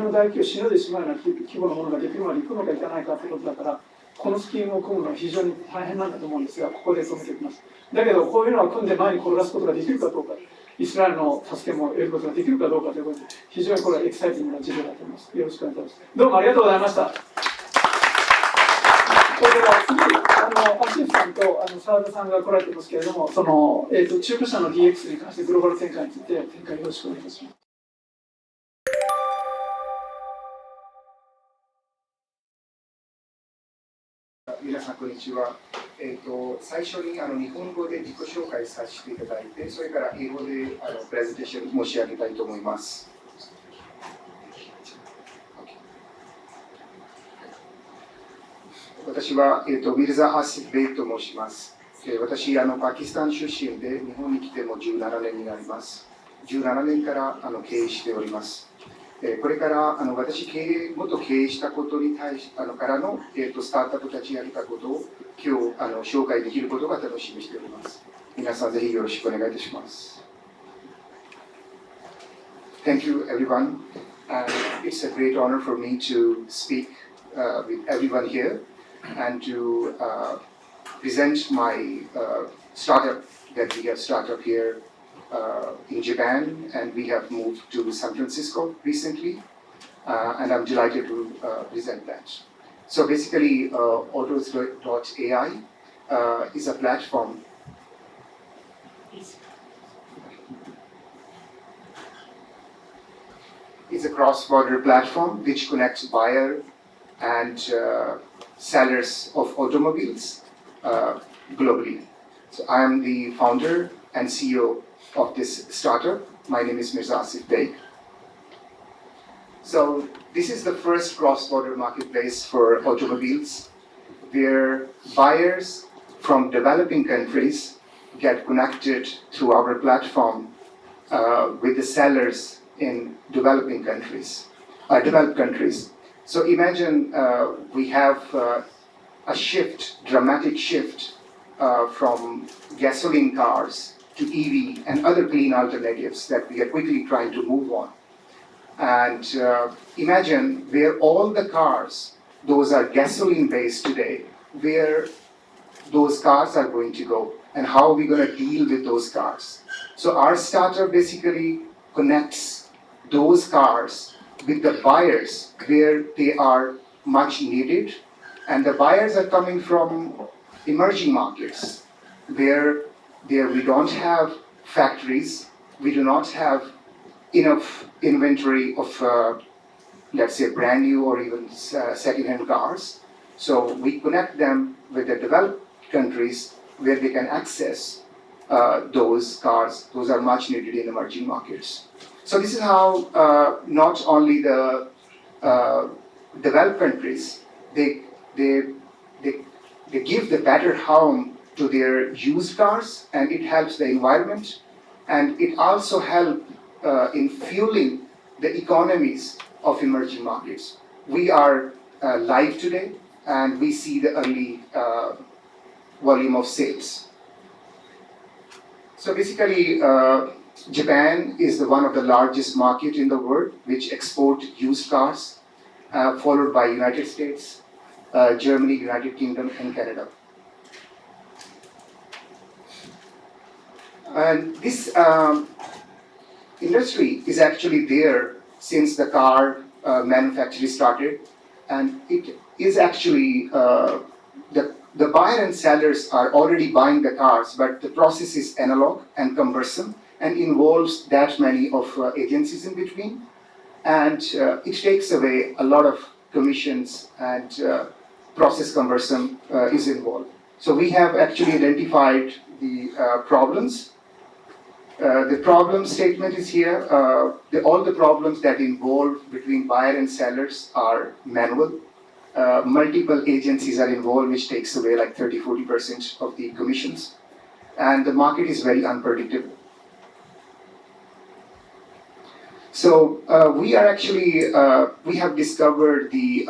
の大企業を死ぬでしまうような規模のものができるまでいくのかいかないかってことだから、このスキームを組むのは非常に大変なんだと思うんですが、ここで止めておきます。だけどこういうのは組んで前に転がすことができるかどうか、イスラエルの助けも得ることができるかどうかということで、非常にこれはエキサイティングな事業だと思います。よろしくお願いします。どうもありがとうございました。それでは次、アシフさんと澤田さんが来られてますけれども、中古車の DX に関してグローバル展開について展開よろしくお願いします。皆さんこんにちは。最初に日本語で自己紹介させていただいて、それから英語でプレゼンテーション申し上げたいと思います。私は、ミルザ・アシフ・ベイと申します。私パキスタン出身で日本に来ても17年になります。17年から経営しております。これから私元経営したことに対しからの、スタートアップ立ち上げたことを今日紹介できることが楽しみにしております。皆さんぜひよろしくお願いいたします。Thank you everyone. It's a great honor for me to speak with everyone here and to present my startup that we have started up here in Japan, and we have moved to San Francisco recently. and I'm delighted to present that. So basically, Autos.ai is a platform. It's a cross-border platform which connects buyer and sellers of automobiles globally. So I am the founder and CEO of this startup. My name is Mirza Asif Beg. So this is the first cross-border marketplace for automobiles where buyers from developing countries get connected through our platform with the sellers in developed countries. So imagine we have a shift, dramatic shift from gasoline cars to EV and other clean alternatives that we are quickly trying to move on. And imagine where all the cars, those are gasoline based today, where those cars are going to go and how are we going to deal with those cars. So our startup basically connects those cars with the buyers where they are much needed, and the buyers are coming from emerging markets where we don't have factories, we do not have enough inventory of let's say brand new or even second-hand cars. So we connect them with the developed countries where they can access those cars. Those are much needed in emerging markets. So this is how not only the developed countries, they give the better home to their used cars, and it helps the environment, and it also helps in fueling the economies of emerging markets. We are live today, and we see the early volume of sales. So basically, Japan is one of the largest market in the world which export used cars, followed by United States, Germany, United Kingdom, and Canada. And this industry is actually there since the car manufacturing started, and it is actually the buyer and sellers are already buying the cars, but the process is analog and cumbersome and involves that many of agencies in between, and it takes away a lot of commissions, and process cumbersome is involved. So we have actually identified the problems. The problem statement is here. All the problems that involve between buyer and sellers are manual. Multiple agencies are involved, which takes away like 30-40% of the commissions. And the market is very unpredictable. So we are actually, we have discovered the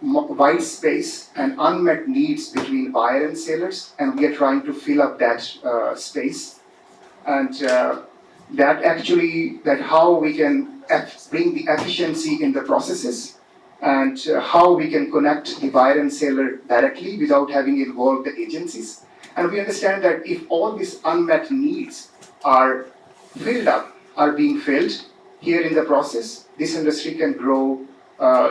wide space and unmet needs between buyer and sellers, and we are trying to fill up that space. And that how we can bring the efficiency in the processes, and how we can connect the buyer and seller directly without having involved the agencies. And we understand that if all these unmet needs are filled up, are being filled here in the process, this industry can grow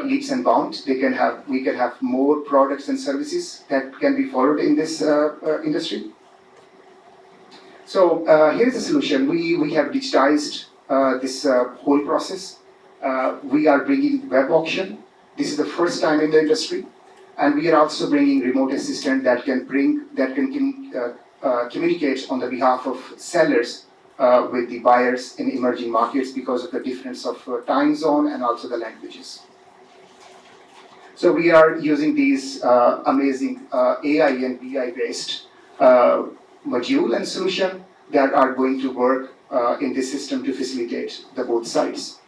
leaps and bounds. We can have more products and services that can be followed in this industry. So here's the solution. We have digitized this whole process. We are bringing web auction. This is the first time in the industry, and we are also bringing remote assistant that can communicate on the behalf of sellers with the buyers in emerging markets because of the difference of time zone and also the languages. So we are using these amazing AI and BI based module and solution that are going to work in this system to facilitate the both sides.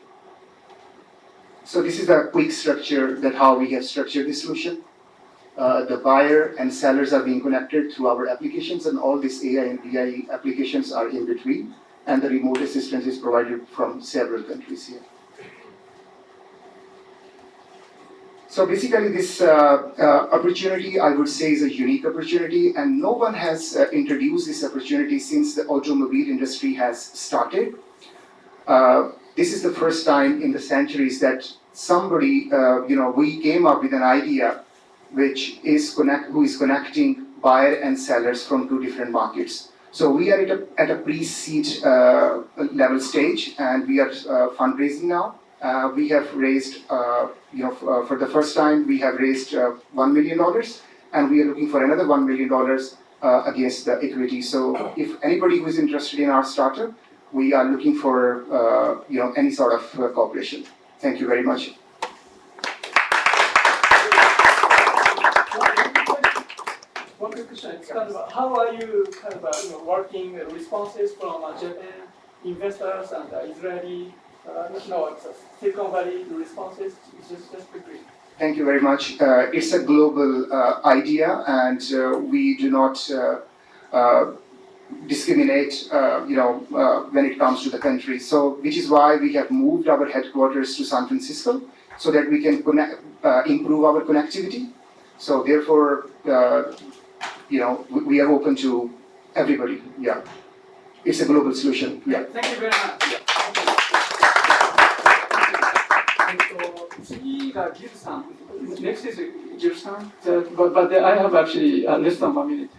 So this is the quick structure that how we have structured this solution. The buyer and sellers are being connected through our applications, and all these AI and BI applications are in between, and the remote assistance is provided from several countries here. So basically this opportunity, I would say, is a unique opportunity, and no one has introduced this opportunity since the automobile industry has started. This is the first time in the centuries that somebody, we came up with an idea who is connecting buyer and sellers from two different markets. So we are at a pre-seed level stage, and we are fundraising now. We have raised, for the first time, we have raised $1 million, and we are looking for another $1 million against the equity. So if anybody who is interested in our startup, we are looking for any sort of cooperation. Thank you very much. One quick question. It's kind of how are you kind of working responses from Japan investors and Israeli, Silicon Valley responses? Just quickly. Thank you very much. It's a global idea, and we do not discriminate, when it comes to the country. So, which is why we have moved our headquarters to San Francisco, so that we can improve our connectivity. So, therefore, we are open to everybody. Yeah, it's a global solution. Yeah. Thank you very much. 次がギルさん。Next is ギルさん。But I have actually less than 1 minute.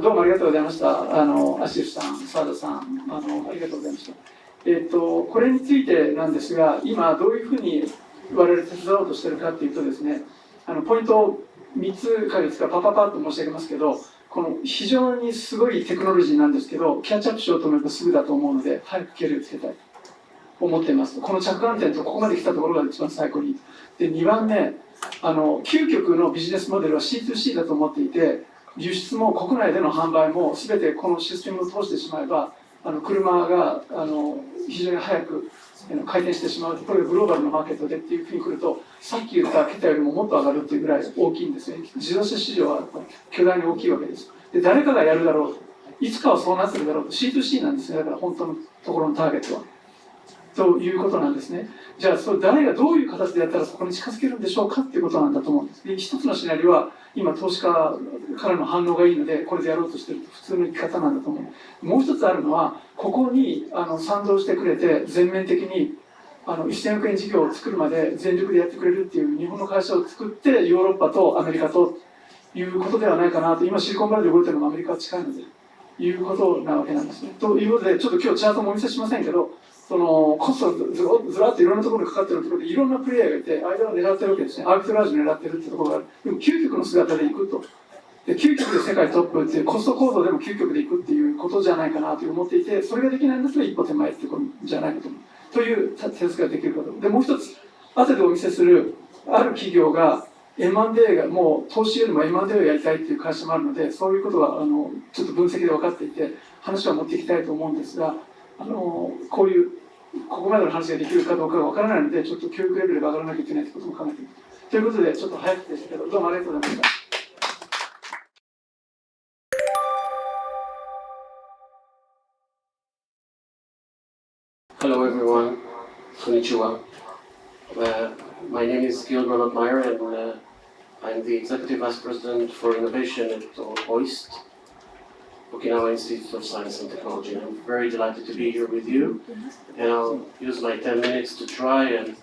どうもありがとうございました。アシフさん、澤田さん、ありがとうございました。これについてなんですが、今どういうふうに我々手伝おうとしているかというとですね、ポイントを3つか月かパッと申し上げますけど、この非常にすごいテクノロジーなんですけど、キャッチアップしようと思えばすぐだと思うので、早くケリをつけたいと思っています。この着眼点とここまで来たところが一番最高に。で、2番目、究極のビジネスモデルは C2C だと思っていて、輸出も国内での販売も全てこのシステムを通してしまえば、車が非常に早く回転してしまう。これがグローバルのマーケットでっていうふうに来ると、さっき言った桁よりももっと上がるっていうぐらい大きいんですね。自動車市場は巨大に大きいわけです。で、誰かがやるだろうと。いつかはそうなってるだろうと。C2C なんですね。だから本当のところのターゲットは。ということなんですね。じゃあ、誰がどういう形でやったらそこに近づけるんでしょうかっていうことなんだと思うんです。で、一つのシナリオは、今、投資家からの反応がいいので、これでやろうとしている普通の生き方なんだと思う。もう一つあるのは、ここに賛同してくれて、全面的に1000億円事業を作るまで全力でやってくれるっていう日本の会社を作って、ヨーロッパとアメリカということではないかなと、今、シリコンバレーで動いてるのもアメリカは近いので、いうことなわけなんですね。ということで、ちょっと今日チャートもお見せしませんけど、コストずらっといろんなところにかかってるところでいろんなプレイヤーがいて、間を狙ってるわけですね。アービトラージを狙ってるってところがある。でも究極の姿でいくと。で、究極で世界トップっていうコスト構造でも究極でいくっていうことじゃないかなと思っていて、それができないんだったら一歩手前っていうことじゃないかと思う。という説ができること。で、もう一つ、後でお見せするある企業が M&A がもう投資よりも M&A をやりたいっていう会社もあるので、そういうことはちょっと分析で分かっていて、話は持っていきたいと思うんですが、こういうここまでの話ができるかどうかがわからないので、ちょっと教育レベルが上がらなきゃいけないということも考えている。ということで、ちょっと早くですけど、どうもありがとうございました。Hello everyone, konnichiwa. My name is Gilad and I'm the Executive Vice President for Innovation at OIST, Okinawa Institute of Science and Technology. I'm very delighted to be here with you, and I'll use my 10 minutes to try and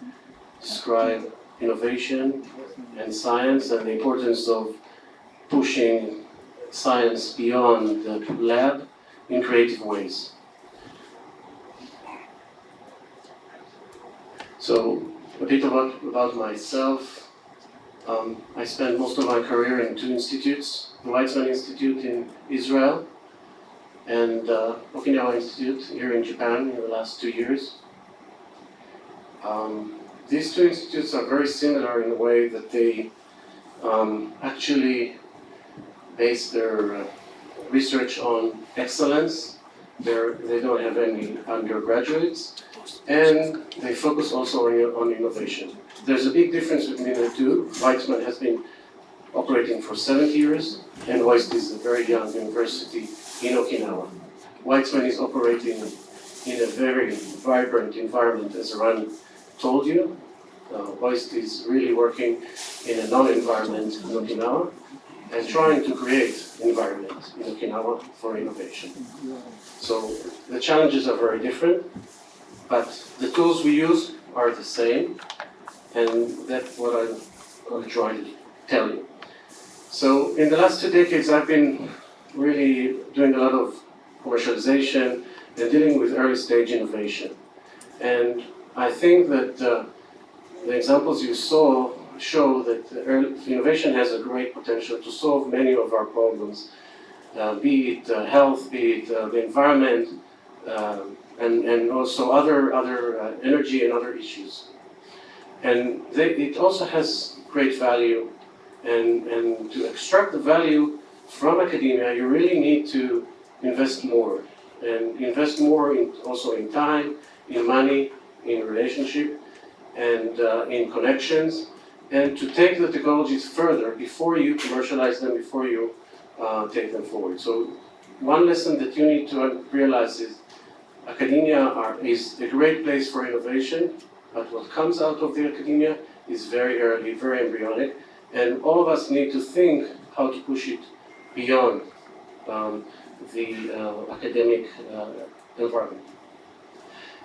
describe innovation and science and the importance of pushing science beyond the lab in creative ways. So, a bit about myself. I spent most of my career in two institutes, the Weizmann Institute in Israel and Okinawa Institute here in Japan in the last 2 years. These two institutes are very similar in the way that they actually base their research on excellence. They don't have any undergraduates, and they focus also on innovation. There's a big difference between the two. Weizmann has been operating for 70 years, and OIST is a very young university in Okinawa. Weizmann is operating in a very vibrant environment, as Eran told you. OIST is really working in a non-environment in Okinawa and trying to create environment in Okinawa for innovation. So the challenges are very different, but the tools we use are the same. And that's what I'm trying to tell you. So in the last 2 decades, I've been really doing a lot of commercialization and dealing with early stage innovation. And I think that the examples you saw show that innovation has a great potential to solve many of our problems, be it health, be it the environment, and also other energy and other issues. And it also has great value, and to extract the value from academia, you really need to invest more, and invest more also in time, in money, in relationship, and in connections, and to take the technologies further before you commercialize them, before you take them forward. So one lesson that you need to realize is academia is a great place for innovation, but what comes out of the academia is very early, very embryonic, and all of us need to think how to push it beyond the academic environment.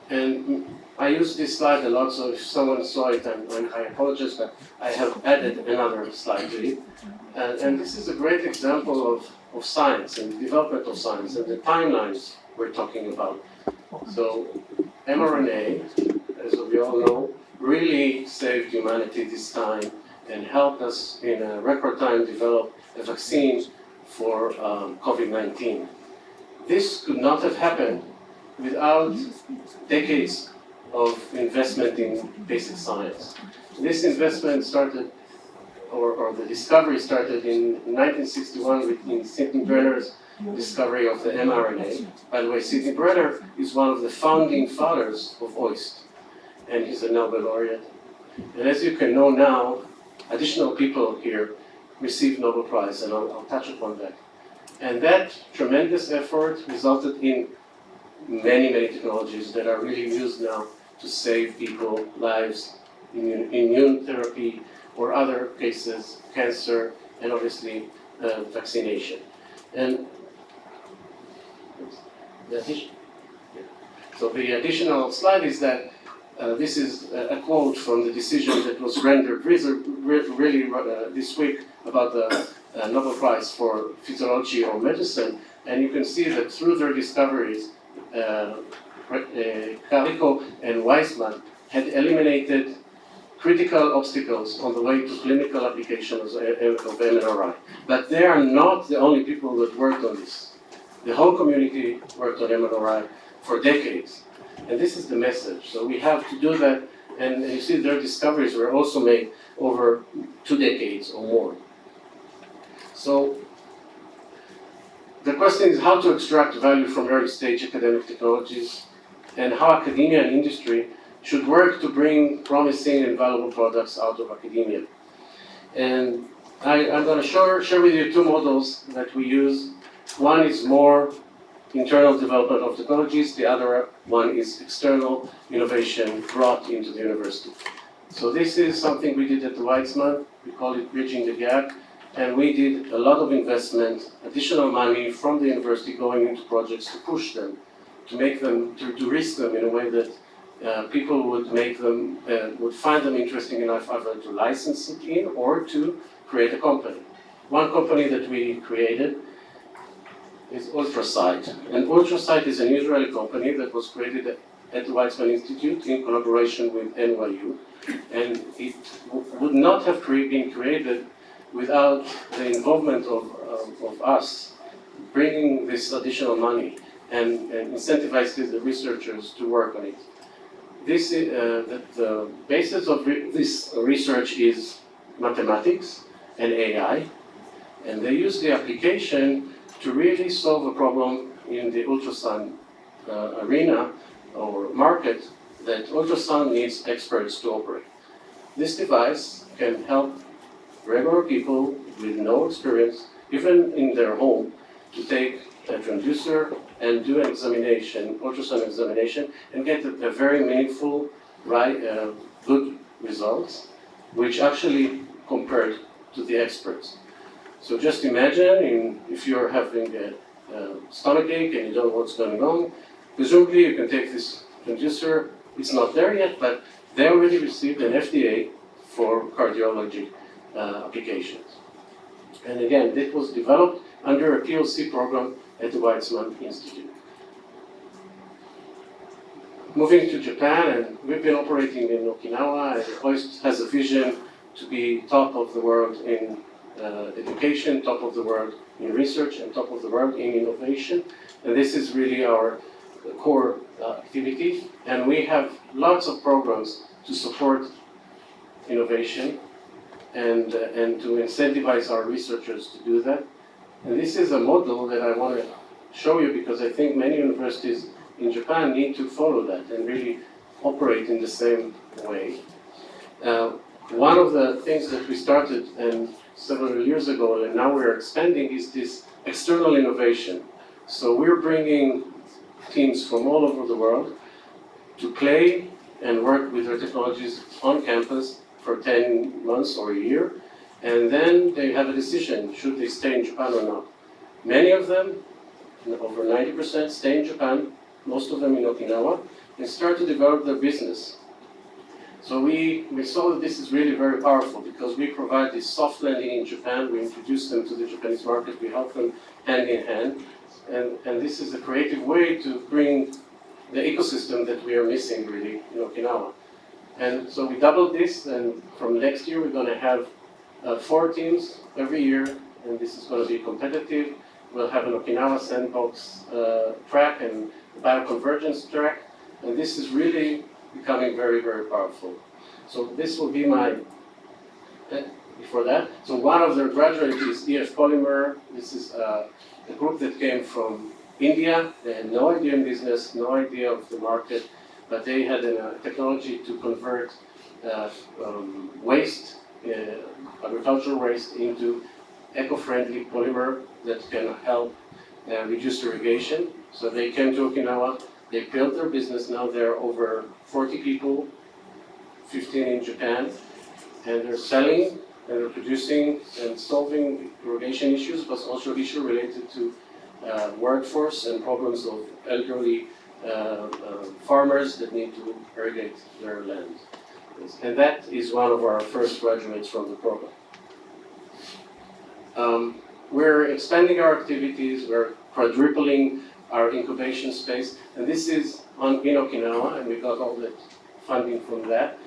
And I use this slide a lot, so if someone saw it, I apologize, but I have added another slide to it. And this is a great example of science and development of science and the timelines we're talking about. So mRNA, as we all know, really saved humanity this time and helped us in a record time develop a vaccine for COVID-19. This could not have happened without decades of investment in basic science. This investment started, or the discovery started in 1961 in Sidney Brenner's discovery of the mRNA. By the way, Sidney Brenner is one of the founding fathers of OIST, and he's a Nobel laureate. And as you can know now, additional people here received Nobel Prize, and I'll touch upon that. And that tremendous effort resulted in many, many technologies that are really used now to save people lives, immune therapy, or other cases, cancer, and obviously vaccination. And so the additional slide is that this is a quote from the decision that was rendered really this week about the Nobel Prize for Physiology or Medicine, and you can see that through their discoveries, Calico and Weizmann had eliminated critical obstacles on the way to clinical applications of MRI. But they are not the only people that worked on this. The whole community worked on MRI for decades. And this is the message. So we have to do that. And you see their discoveries were also made over 2 decades or more. So the question is how to extract value from early stage academic technologies, and how academia and industry should work to bring promising and valuable products out of academia. And I'm going to share with you 2 models that we use. One is more internal development of technologies, the other one is external innovation brought into the university. So this is something we did at the Weizmann. We call it Bridging the Gap. And we did a lot of investment, additional money from the university going into projects to push them, to make them, to risk them in a way that people would make them, would find them interesting enough either to license it in or to create a company. One company that we created is Ultrasight. And Ultrasight is an Israeli company that was created at the Weizmann Institute in collaboration with NYU. And it would not have been created without the involvement of us bringing this additional money and incentivizing the researchers to work on it. This the basis of this research is mathematics and AI, and they use the application to really solve a problem in the ultrasound arena or market that ultrasound needs experts to operate. This device can help regular people with no experience, even in their home, to take a transducer and do an examination, ultrasound examination, and get a very meaningful, good results, which actually compared to the experts. So just imagine if you're having a stomachache and you don't know what's going on, presumably you can take this transducer. It's not there yet, but they already received an FDA for cardiology applications. And again, it was developed under a POC program at the Weizmann Institute. Moving to Japan, and we've been operating in Okinawa, and Hoist has a vision to be top of the world in education, top of the world in research, and top of the world in innovation. And this is really our core activity. And we have lots of programs to support innovation and to incentivize our researchers to do that. And this is a model that I want to show you because I think many universities in Japan need to follow that and really operate in the same way. One of the things that we started several years ago and now we're expanding is this external innovation. So we're bringing teams from all over the world to play and work with their technologies on campus for 10 months or a year, and then they have a decision, should they stay in Japan or not. Many of them, over 90%, stay in Japan, most of them in Okinawa, and start to develop their business. So we saw that this is really very powerful because we provide this soft landing in Japan, we introduce them to the Japanese market, we help them hand in hand, and this is a creative way to bring the ecosystem that we are missing really in Okinawa. And so we doubled this, and from next year we're going to have 4 teams every year, and this is going to be competitive. We'll have an Okinawa sandbox track and a bioconvergence track, and this is really becoming very, very powerful. So this will be my, before that, so one of their graduates is EF Polymer. This is a group that came from India. They had no idea in business, no idea of the market, but they had a technology to convert waste, agricultural waste, into eco-friendly polymer that can help reduce irrigation. So they came to Okinawa, they built their business. Now there are over 40 people, 15 in Japan, and they're selling and they're producing and solving irrigation issues, but also issues related to workforce and problems of elderly farmers that need to irrigate their land. And that is one of our first graduates from the program. We're expanding our activities, we're quadrupling our incubation space, and this is in Okinawa, and we got all the funding from that.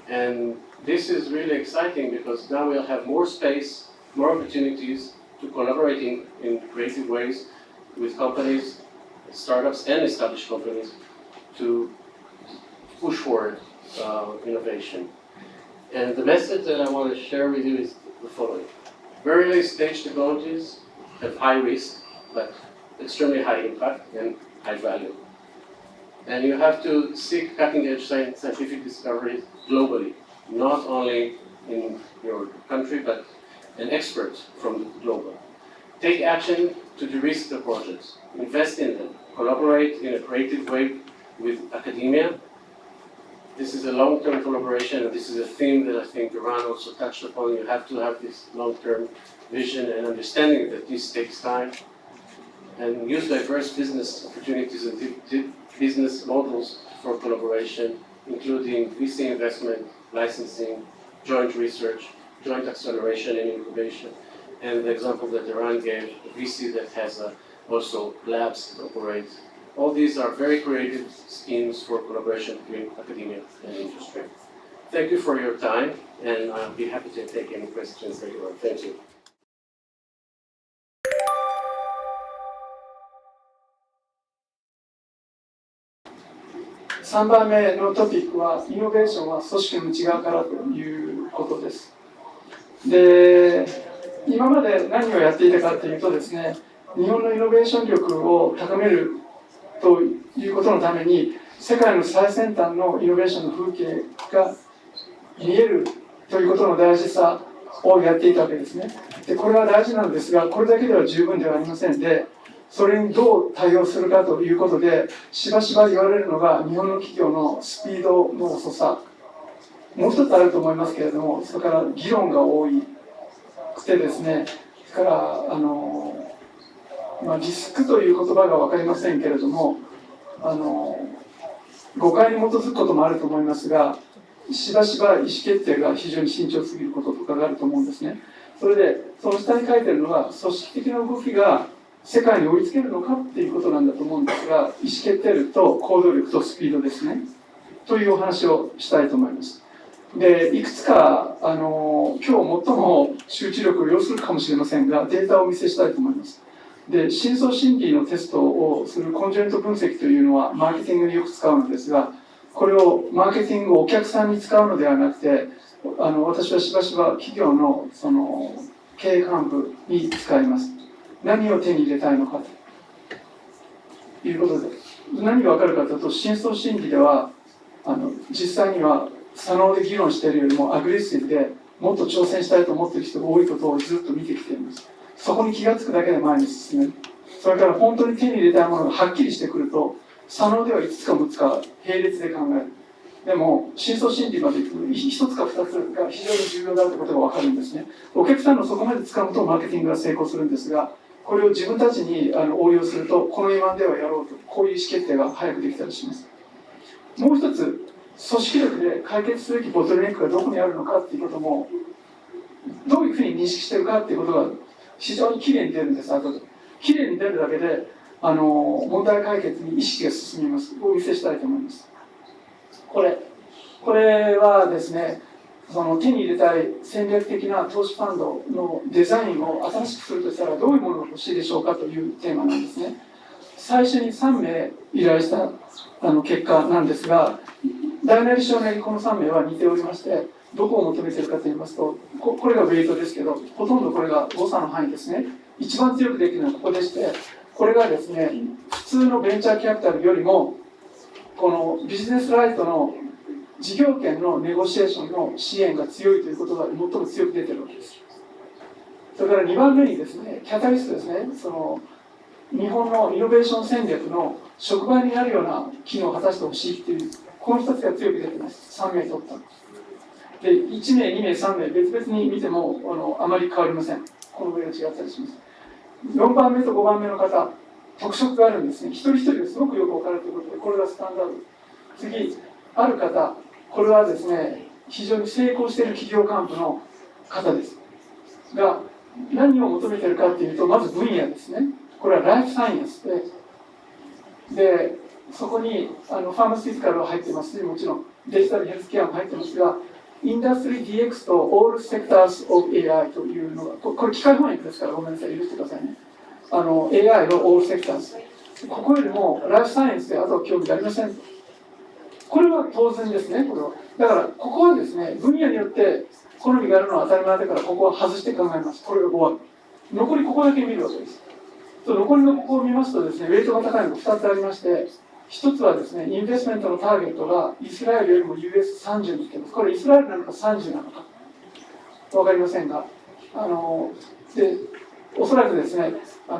And this is really exciting because now we'll have more space, more opportunities to collaborate in creative ways with companies, startups, and established companies to push forward innovation. And the message that I want to share with you is the following. Very late stage technologies have high risk, but extremely high impact and high value. And you have to seek cutting edge scientific discoveries globally, not only in your country, but an expert from the global. Take action to de-risk the projects, invest in them, collaborate in a creative way with academia. This is a long-term collaboration, and this is a theme that I think Eran also touched upon. You have to have this long-term vision and understanding that this takes time, and use diverse business opportunities and business models for collaboration, including VC investment, licensing, joint research, joint acceleration and incubation. And the example that Eran gave, a VC that has also labs that operate. All these are very creative schemes for collaboration between academia and industry. Thank you for your time, and I'll be happy to take any questions that you have. Thank you. 3番目のトピックは、イノベーションは組織の内側からということです。で、今まで何をやっていたかというとですね、日本のイノベーション力を高めるということのために、世界の最先端のイノベーションの風景が見えるということの大事さをやっていたわけですね。で、これは大事なんですが、これだけでは十分ではありませんで、それにどう対応するかということで、しばしば言われるのが日本の企業のスピードの遅さ。もう一つあると思いますけれども、それから議論が多くてですね、それからリスクという言葉が分かりませんけれども、誤解に基づくこともあると思いますが、しばしば意思決定が非常に慎重すぎることとかがあると思うんですね。それでその下に書いてるのは組織的な動きが世界に追いつけるのかっていうことなんだと思うんですが、意思決定力と行動力とスピードですねというお話をしたいと思います。でいくつか今日最も集中力を要するかもしれませんが、データをお見せしたいと思います。で深層心理のテストをするコンジェント分析というのはマーケティングによく使うのですが、これをマーケティングをお客さんに使うのではなくて、私はしばしば企業の経営幹部に使います。何を手に入れたいのかということで、何が分かるかというと、深層心理では実際には左脳で議論しているよりもアグレッシブでもっと挑戦したいと思っている人が多いことをずっと見てきています。そこに気がつくだけで前に進める。それから本当に手に入れたいものがはっきりしてくると、左脳では5つか6つか並列で考える。でも深層心理までいくと1つか2つが非常に重要だということが分かるんですね。お客さんのそこまで掴むとマーケティングが成功するんですが、これを自分たちに応用すると、この今ではやろうと、こういう意思決定が早くできたりします。もう一つ、組織力で解決すべきボトルネックがどこにあるのかっていうことも、どういうふうに認識しているかっていうことが非常にきれいに出るんです。後できれいに出るだけで問題解決に意識が進みます。お見せしたいと思います。これはですね、その手に入れたい戦略的な投資ファンドのデザインを新しくするとしたらどういうものが欲しいでしょうかというテーマなんですね。最初に3名依頼した結果なんですが、大なり小なりこの3名は似ておりまして、どこを求めているかといいますと、これがウェイトですけど、ほとんどこれが誤差の範囲ですね。一番強くできるのはここでして、これがですね、普通のベンチャーキャピタルよりもこのビジネスライトの事業権のネゴシエーションの支援が強いということが最も強く出ているわけです。それから2番目にですね、キャタリストですね、日本のイノベーション戦略の触媒になるような機能を果たしてほしいっていう、この2つが強く出ています。3名取った。で、1名、2名、3名、別々に見てもあまり変わりません。この上が違ったりします。4番目と5番目の方、特色があるんですね。一人一人がすごくよく分かるということで、これがスタンダード。次、ある方、これはですね、非常に成功している企業幹部の方です。が、何を求めているかというと、まず分野ですね。これはライフサイエンスで、そこにファーマシュティカルは入ってますし、もちろんデジタルヘルスケアも入ってますが、インダストリー DX と All Sectors of AI というのが、これ機械翻訳ですからごめんなさい、許してくださいね。AI の All Sectors。ここよりもライフサイエンスであとは興味ありません。これは当然ですね、これは。だから、ここはですね、分野によって好みがあるのは当たり前だから、ここは外して考えます。これが5割。残りここだけ見るわけです。残りのここを見ますとですね、ウェイトが高いのが2つありまして、1つはですね、インベストメントのターゲットがイスラエルよりも US30 に来ています。これイスラエルなのか30なのか分かりませんが、でおそらくですね、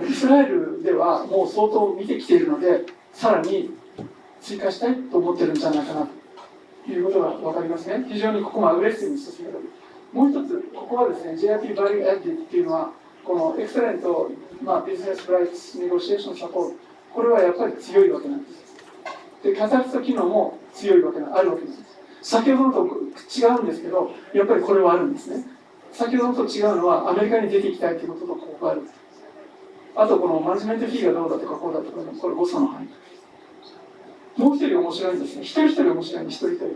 イスラエルではもう相当見てきているので、さらに追加したいと思ってるんじゃないかなということが分かりますね。非常にここもアグレッシブに進める。もう一つ、ここはですね、JIIP バリューアッディっていうのは、このエクセレント、ビジネスライツネゴシエーションサポート、これはやっぱり強いわけなんです。で、キャタリスト機能も強いわけあるわけです。先ほどのと違うんですけど、やっぱりこれはあるんですね。先ほどのと違うのは、アメリカに出ていきたいということとここがある。あと、このマネジメントフィーがどうだとかこうだとか、これ誤差の範囲。もう一人面白いんですね。一人一人面白いんで、一人一人。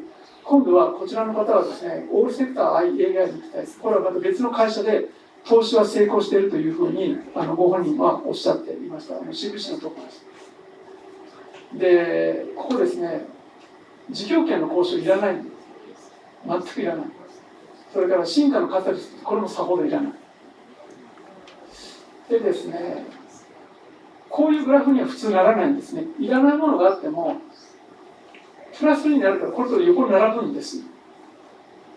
今度はこちらの方はですね、オールセクター AI に行きたいです。これはまた別の会社で投資は成功しているというふうにご本人はおっしゃっていました。CBC のところです。で、ここですね、事業権の交渉いらない。全くいらない。それから進化のカタリスト、これもさほどいらない。でですね、こういうグラフには普通ならないんですね。いらないものがあっても、プラスになるからこれと横に並ぶんです。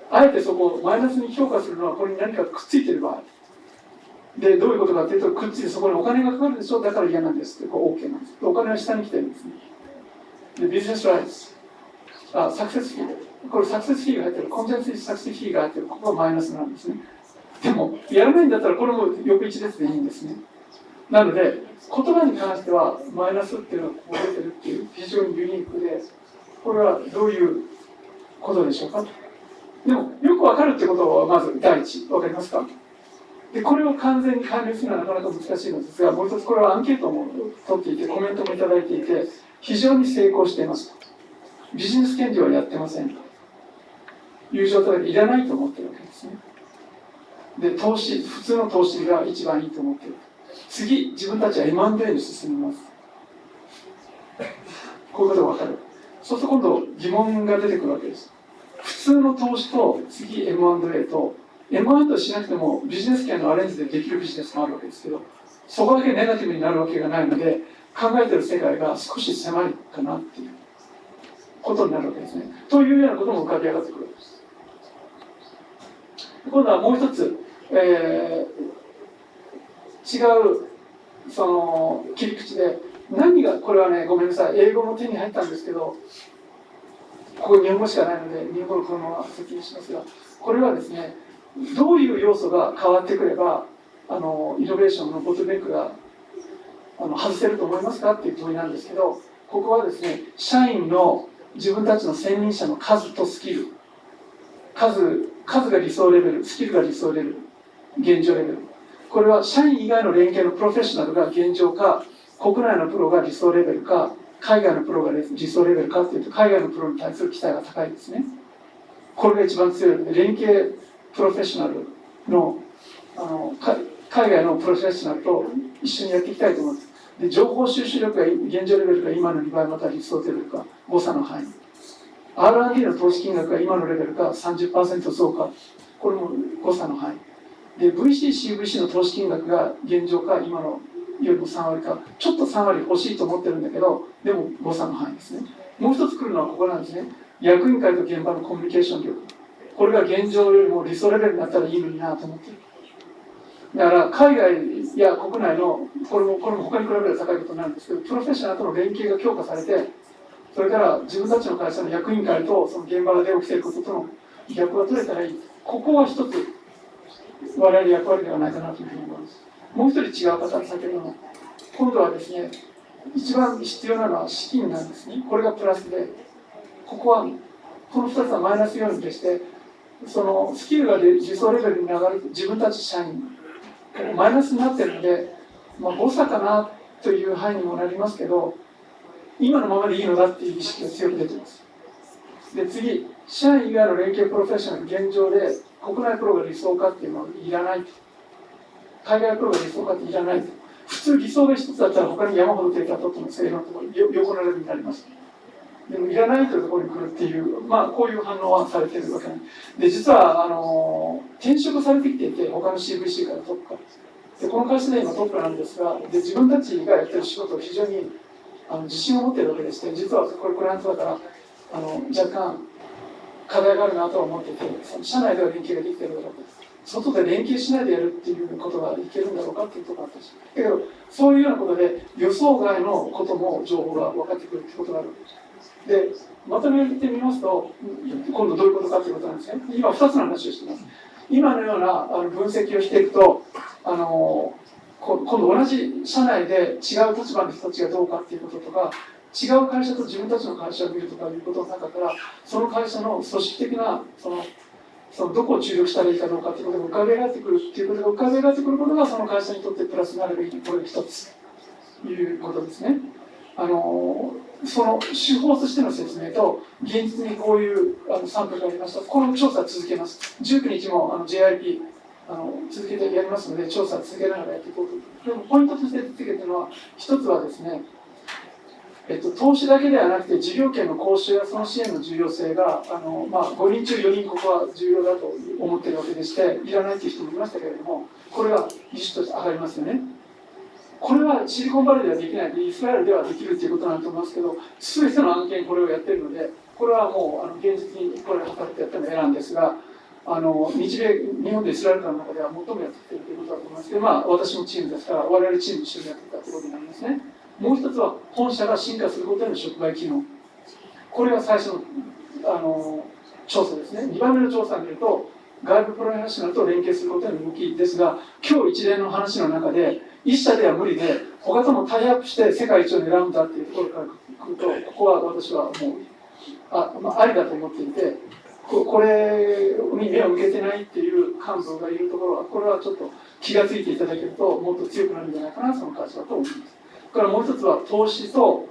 あえてそこをマイナスに評価するのはこれに何かくっついている場合。で、どういうことかというと、くっついてそこにお金がかかるでしょ、だから嫌なんですって、こう OK なんです。お金は下に来てるんですね。で、ビジネスライツ、サクセスフィー、これサクセスフィーが入ってる、コンテンツサクセスフィーが入ってる、ここがマイナスなんですね。でも、やらないんだったらこれも横一列でいいんですね。なので、言葉に関してはマイナスっていうのがこう出てるっていう非常にユニークで、これはどういうことでしょうか。でもよくわかるってことはまず第一、わかりますか。でこれを完全に関連するのはなかなか難しいのですが、もう一つこれはアンケートも取っていてコメントもいただいていて、非常に成功していますと。ビジネス権利はやってませんという状態でいらないと思っているわけですね。で投資、普通の投資が一番いいと思っている。次、自分たちは M&A に進みます。こういうことが分かる。そうすると今度疑問が出てくるわけです。普通の投資と次 M&A と M&A しなくてもビジネス圏のアレンジでできるビジネスもあるわけですけど、そこだけネガティブになるわけがないので、考えている世界が少し狭いかなっていうことになるわけですね。というようなことも浮かび上がってくるわけです。今度はもう一つ、違うその切り口で、何がこれはね、ごめんなさい、英語も手に入ったんですけど、ここ日本語しかないので日本語のこのまま説明しますが、これはですね、どういう要素が変わってくればイノベーションのボトルネックが外せると思いますかっていう問いなんですけど、ここはですね、社員の自分たちの専任者の数とスキル、数が理想レベル、スキルが理想レベル、現状レベル、これは社員以外の連携のプロフェッショナルが現状か、国内のプロが理想レベルか、海外のプロが理想レベルかというと、海外のプロに対する期待が高いですね。これが一番強いので、連携プロフェッショナルの海外のプロフェッショナルと一緒にやっていきたいと思います。で、情報収集力が現状レベルが今の2倍または理想レベルか、誤差の範囲。R&D の投資金額が今のレベルが 30% 増加、これも誤差の範囲。で、VC、CVC の投資金額が現状か今のよりも3割か、ちょっと3割欲しいと思ってるんだけど、でも誤差の範囲ですね。もう一つ来るのはここなんですね。役員会と現場のコミュニケーション力。これが現状よりも理想レベルになったらいいのになと思ってる。だから海外や国内のこれも他に比べると高いことなんですけど、プロフェッショナルとの連携が強化されて、それから自分たちの会社の役員会とその現場で起きていることとの逆が取れたらいい。ここは一つ我々役割ではないかなというふうに思います。もう一人違う方、先ほどの今度はですね、一番必要なのは資金なんですね。これがプラスで、ここはこの2つはマイナス要因でして、そのスキルが理想レベルに上がる自分たち社員マイナスになっているので、誤差かなという範囲にもなりますけど、今のままでいいのだっていう意識が強く出ています。で、次、社員以外の連携プロフェッショナル、現状で国内プロが理想かっていうのはいらないと。海外プロが理想かっていらないと。普通理想が一つだったら他に山ほどデータ取っても正のところ横並びになります。でもいらないというところに来るっていう、こういう反応はされているわけなんで、実は転職されてきていて、他の CVC からトップからで、この会社で今トップなんですが、で自分たちがやってる仕事を非常に自信を持っているわけでして、実はこれクライアントだから若干課題があるなとは思っていて、社内では連携ができているだろうと、外で連携しないでやるっていうことがいけるんだろうかっていうところがあったし、だけどそういうようなことで予想外のことも情報が分かってくるってことがあるわけです。で、まとめてみますと、今度どういうことかということなんですね。今2つの話をしています。今のような分析をしていくと、今度同じ社内で違う立場の人たちがどうかっていうこととか、違う会社と自分たちの会社を見るとかいうことの中から、その会社の組織的なそのどこを注力したらいいかどうかということが浮かび上がってくるっていうことが浮かび上がってくることがその会社にとってプラスになればいい、これが一つということですね。その手法としての説明と、現実にこういうサンプルがありました。この調査は続けます。19日もJIIP続けてやりますので、調査は続けながらやっていこうと。でもポイントとして出てきているのは、一つはですね、投資だけではなくて事業権の行使やその支援の重要性が5人中4人ここは重要だと思っているわけでして、いらないという人もいましたけれども、これがイシュとして上がりますよね。これはシリコンバレーではできないで、イスラエルではできるということなんだと思いますけど、全ての案件これをやっているので、これはもう現実にこれを働いてやったのを選んですが、日本とイスラエル間の中では最もやってきているということだと思いますけど、私もチームですから、我々チーム一緒にやっていたということになりますね。もう一つは本社が進化することへの触媒機能。これが最初の調査ですね。2番目の調査を見ると、外部プロフェッショナルと連携することへの動きですが、今日一連の話の中で、一社では無理で、他ともタイアップして世界一を狙うんだっていうところから来ると、ここは私はもうありだと思っていて、これに目を向けてないっていう幹部がいるところは、これはちょっと気がついていただけるともっと強くなるんじゃないかな、その会社だと思います。それからもう一つは投資は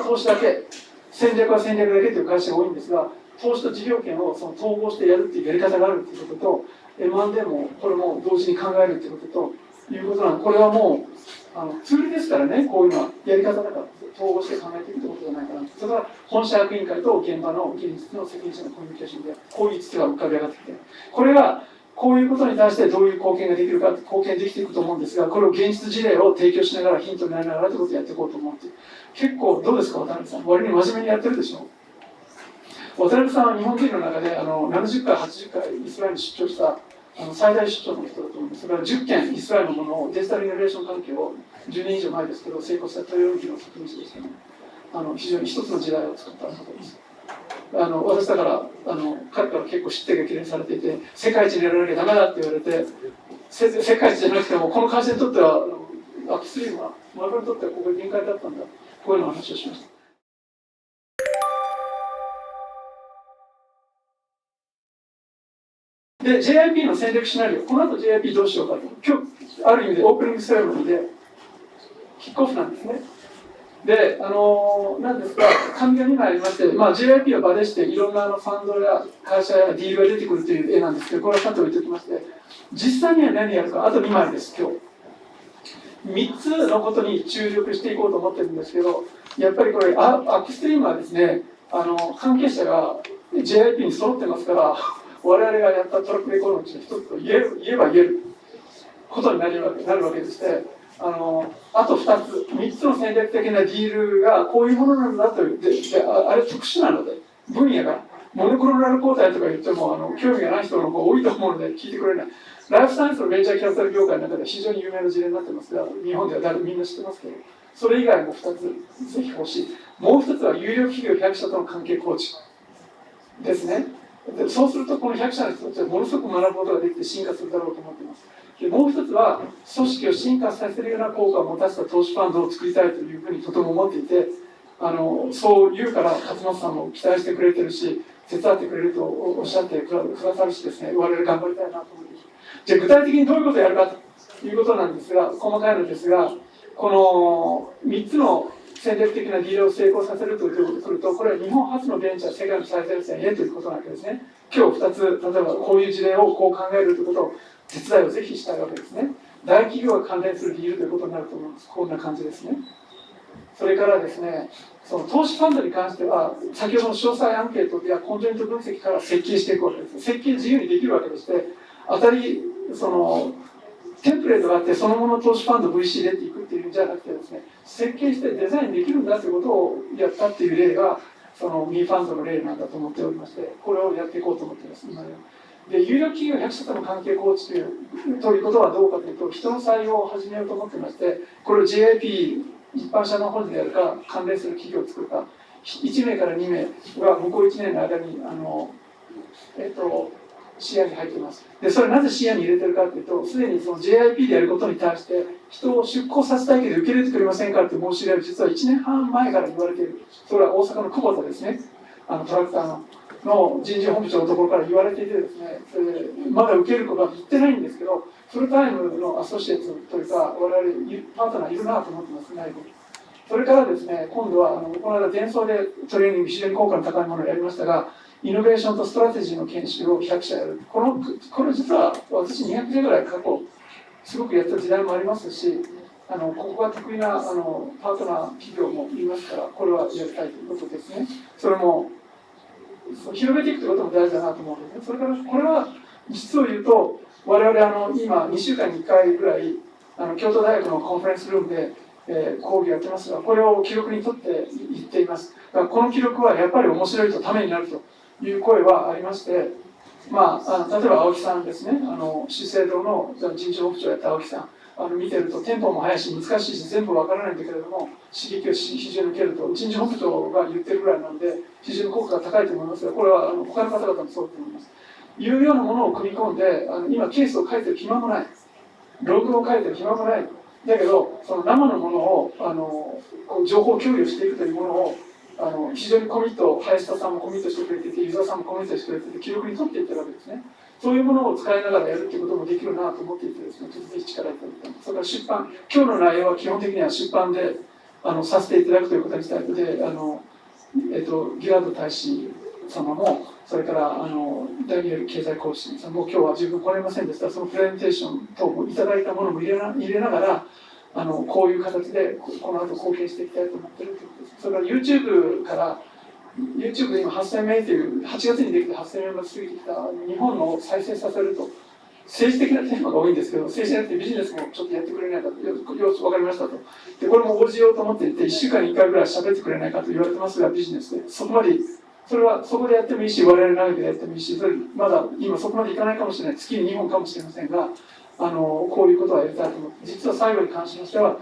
投資だけ、戦略は戦略だけという会社が多いんですが、投資と事業権をその統合してやるっていうやり方があるっていうことと、M&A もこれも同時に考えるっていうことということなので、これはもうツールですからね、こういうのはやり方だから統合して考えていくってことじゃないかな。それから本社役員会と現場の現実の責任者のコミュニケーションでこういう質が浮かび上がってきて、これがこういうことに対してどういう貢献ができるか、貢献できていくと思うんですが、これを現実事例を提供しながらヒントになりながらということをやっていこうと思って、結構どうですか、渡辺さん、割に真面目にやってるでしょ。渡辺さんは日本人の中で70回、80回イスラエルに出張した最大出張の人だと思うんです。それから10件イスラエルのものをデジタルイノベーション関係を10年以上前ですけど成功したThoriumの責任者でしたね。非常に一つの時代を作った方です。私だから彼から結構知ってが懸念されていて、世界一にやらなきゃダメだって言われて、世界一じゃなくてもこの会社にとってはアップストリームはマグロにとってはここが限界だったんだ、こういうの話をしました。で、JIIP の戦略シナリオ、この後 JIIP どうしようかと、今日、ある意味でオープニングセレモニーで、キックオフなんですね。で、なんですか、紙が2枚ありまして、JIIP を場でして、いろんなファンドや会社やディールが出てくるという絵なんですけど、これはちゃんと置いておきまして、実際には何やるか、あと2枚です、今日。3つのことに注力していこうと思ってるんですけど、やっぱりこれ、アップストリームはですね、関係者が JIIP に揃ってますから、我々がやったトラックレコードのうちの一つと言えば言えることになるわけでして、あと2つ、3つの戦略的なディールがこういうものなんだという、あれ特殊なので、分野が、モノクロナル抗体とか言っても興味がない人の方が多いと思うので聞いてくれない。ライフサイエンスのベンチャーキャピタル業界の中で非常に有名な事例になってますが、日本ではみんな知ってますけど、それ以外も2つぜひ欲しい。もう1つは有料企業100社との関係構築ですね。でそうするとこの100社の人たちはものすごく学ぶことができて進化するだろうと思っています。でもう一つは組織を進化させるような効果を持たせた投資ファンドを作りたいというふうにとても思っていて、そう言うから勝俣さんも期待してくれてるし、手伝ってくれるとおっしゃってくださるしですね、我々頑張りたいなと思っています。じゃあ具体的にどういうことをやるかということなんですが、細かいのですが、この3つの戦略的なディールを成功させるということをすると、これは日本初のベンチャー世界の最前線へということなわけですね。今日2つ、例えばこういう事例をこう考えるということを手伝いをぜひしたいわけですね。大企業が関連するディールということになると思います。こんな感じですね。それからですね、その投資ファンドに関しては、先ほどの詳細アンケートやコンテンツ分析から設計していくわけです。設計自由にできるわけでして、テンプレートがあって、そのもの投資ファンド VC 入れていくっていうんじゃなくてですね、設計してデザインできるんだということをやったっていう例が、そのミーファンドの例なんだと思っておりまして、これをやっていこうと思っています、今で。有料企業100社との関係構築ということはどうかというと、人の採用を始めようと思っていまして、これを JIIP 一般社の本でやるか、関連する企業を作るか、1名から2名が向こう1年の間に視野に入っています。で、それなぜ視野に入れてるかというと、すでにその JIIP でやることに対して、人を出向させたいけど受け入れてくれませんかという申し入れを実は1年半前から言われている。それは大阪の久保田ですね。トラクターの人事本部長のところから言われていてですね、まだ受けることは言ってないんですけど、フルタイムのアソシエイツというか、我々パートナーいるなと思ってます、内部。それからですね、今度はこの間、伝送でトレーニング、非常に効果の高いものをやりましたが、イノベーションとストラテジーの研修を100社やる。これ実は私200社ぐらい過去、すごくやった時代もありますし、ここが得意なパートナー企業もいますから、これはやりたいということですね。それも広げていくということも大事だなと思うんですね。それからこれは実を言うと、我々今2週間に1回ぐらい京都大学のコンファレンスルームで、講義やってますが、これを記録に取っていっています。だからこの記録はやっぱり面白いとためになるという声はありまして、例えば青木さんですね、資生堂の人事本部長をやった青木さん、見てるとテンポも速いし難しいし全部わからないんだけれども、刺激を非常に受けると人事本部長が言ってるぐらいなので非常に効果が高いと思いますが、これは他の方々もそうと思います。いうようなものを組み込んで、今ケースを書いてる暇もない、ログを書いてる暇もない、だけどその生のものを情報共有していくというものを非常にコミット、林田さんもコミットしてくれてて、湯沢さんもコミットしてくれてて、記録に取っていってるわけですね。そういうものを使いながらやるっていうこともできるなと思っていてですね、ちょっとぜひ力をいただきたい。それから出版、今日の内容は基本的には出版でさせていただくということにしたいので、ギラード大使様も、それからダニエル経済講師さんも今日は十分来れませんでしたが、そのプレゼンテーション等もいただいたものも入れながら、こういう形でこの後貢献していきたいと思っているということです。それから YouTube から、YouTube で今8000名という、8月にできて8000名が過ぎてきた日本を再生させると、政治的なテーマが多いんですけど、政治じゃなくてビジネスもちょっとやってくれないかと、分かりましたと。で、これも応じようと思っていて、1週間に1回ぐらい喋ってくれないかと言われてますが、ビジネスで。そこでやってもいいし、我々長くでやってもいいし、まだ今そこまでいかないかもしれない、月に2本かもしれませんが、こういうことはやりたいと思って、実は最後に関しましては、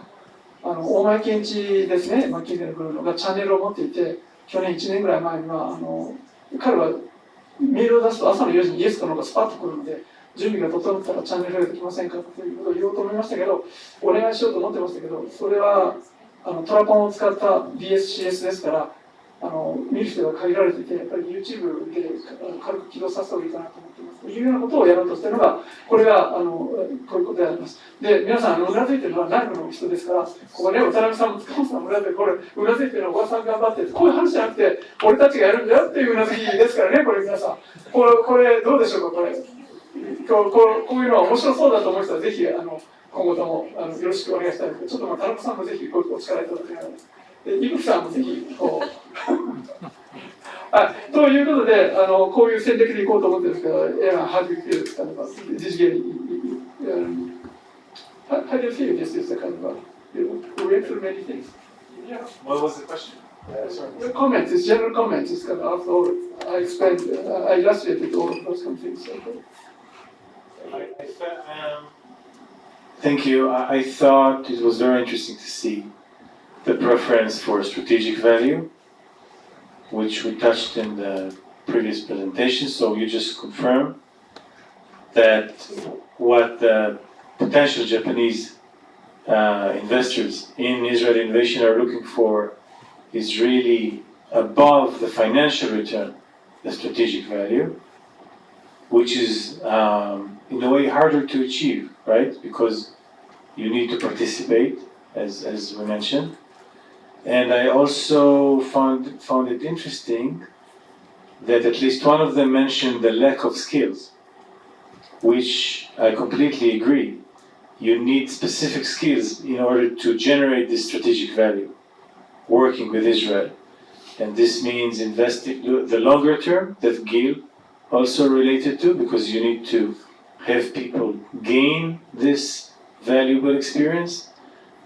大前健一ですね、マッキンゼのグループがチャンネルを持っていて、去年1年ぐらい前には、彼はメールを出すと朝の4時にイエスかノーかスパッと来るので、準備が整ったらチャンネルができませんかということを言おうと思いましたけど、お願いしようと思ってましたけど、それはトラポンを使った BSCS ですから、見る人が限られていて、やっぱり YouTube で軽く起動させた方がいいかなと思っています。というようなことをやろうとしているのが、これがこういうことであります。で、皆さん、うなずいているのは内部の人ですから、ここね、渡辺さんも塚本さんもうなずいて、これ、うなずいているのはおばさん頑張って、こういう話じゃなくて、俺たちがやるんだよっていううなずきですからね、これ皆さん。これどうでしょうか、これ。こういうのは面白そうだと思う人は、ぜひ今後ともよろしくお願いしたいので、ちょっと田中さんもぜひお力いただきながら。で、伊吹さんもぜひということで、こういう戦略でいこうと思ってるんですけど、Eran, how do you feel kind of this game? How do you feel this is a kind of we went through many things? Yeah. What was the question? Sorry. The comments, it's general comments. It's kind of after all, I explained, I illustrated all of those kind of things. Thank you. I thought it was very interesting to see the preference for strategic value, which we touched in the previous presentation. So you just confirm that what the potential Japanese investors in Israeli innovation are looking for is really above the financial return, the strategic value, which is in a way harder to achieve, right? Because you need to participate, as we mentioned. And I also found it interesting that at least one of them mentioned the lack of skills, which I completely agree. You need specific skills in order to generate this strategic value, working with Israel. And this means investing the longer term that Gil also related to, because you need to have people gain this valuable experience.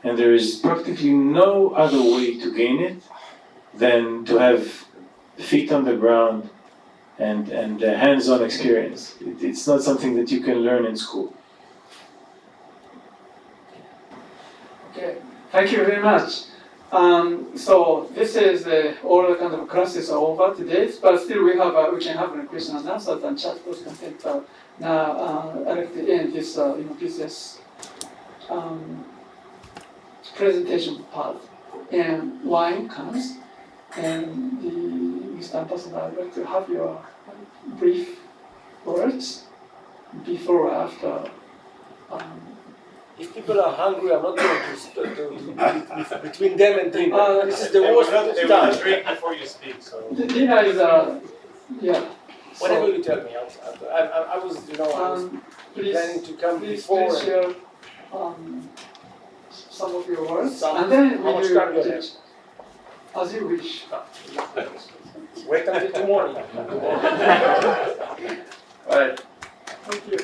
And there is practically no other way to gain it than to have feet on the ground and hands-on experience. It's not something that you can learn in school. Okay, thank you very much. So this is all the kind of classes are over today, but still we can have a question and answers and chat those content. Now I'd like to end this business presentation part. And wine comes, and the Mr. Ambassador, I'd like to have your brief words before or after. If people are hungry, I'm not going to between them and dinner. This is the worst time. Drink before you speak. So The dinner is yeah. Whatever you tell me, I was planning to come before. Please share some of your words, Some. and then How much time do you have? As you wish. Wait until tomorrow. All right. Thank you.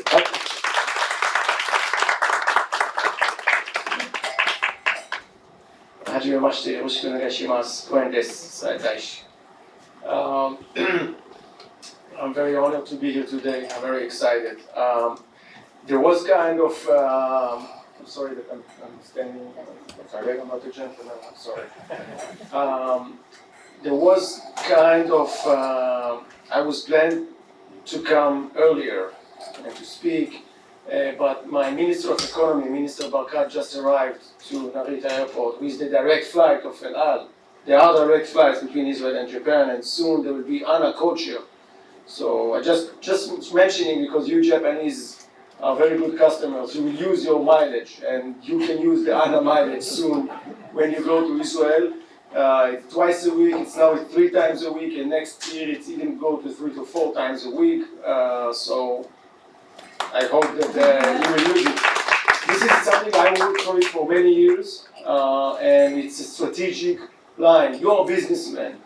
はじめまして、よろしくお願いします。コエンです。大使。I'm very honored to be here today. I'm very excited. There was kind of, I'm sorry that I'm standing, I'm not a gentleman, I'm sorry. There was kind of, I was planned to come earlier and to speak, but my Minister of Economy, Minister Barkat, just arrived to Narita Airport with the direct flight of El Al there are direct flights between Israel and Japan, and soon there will be ANA codeshare. So I just mentioning because you Japanese are very good customers. You will use your mileage, and you can use the ANA mileage soon when you go to Israel. It's twice a week. It's now 3 times a week, and next year it's even go to 3 to 4 times a week. So I hope that you will use it. This is something I worked for it for many years, and it's a strategic line. You're a businessman.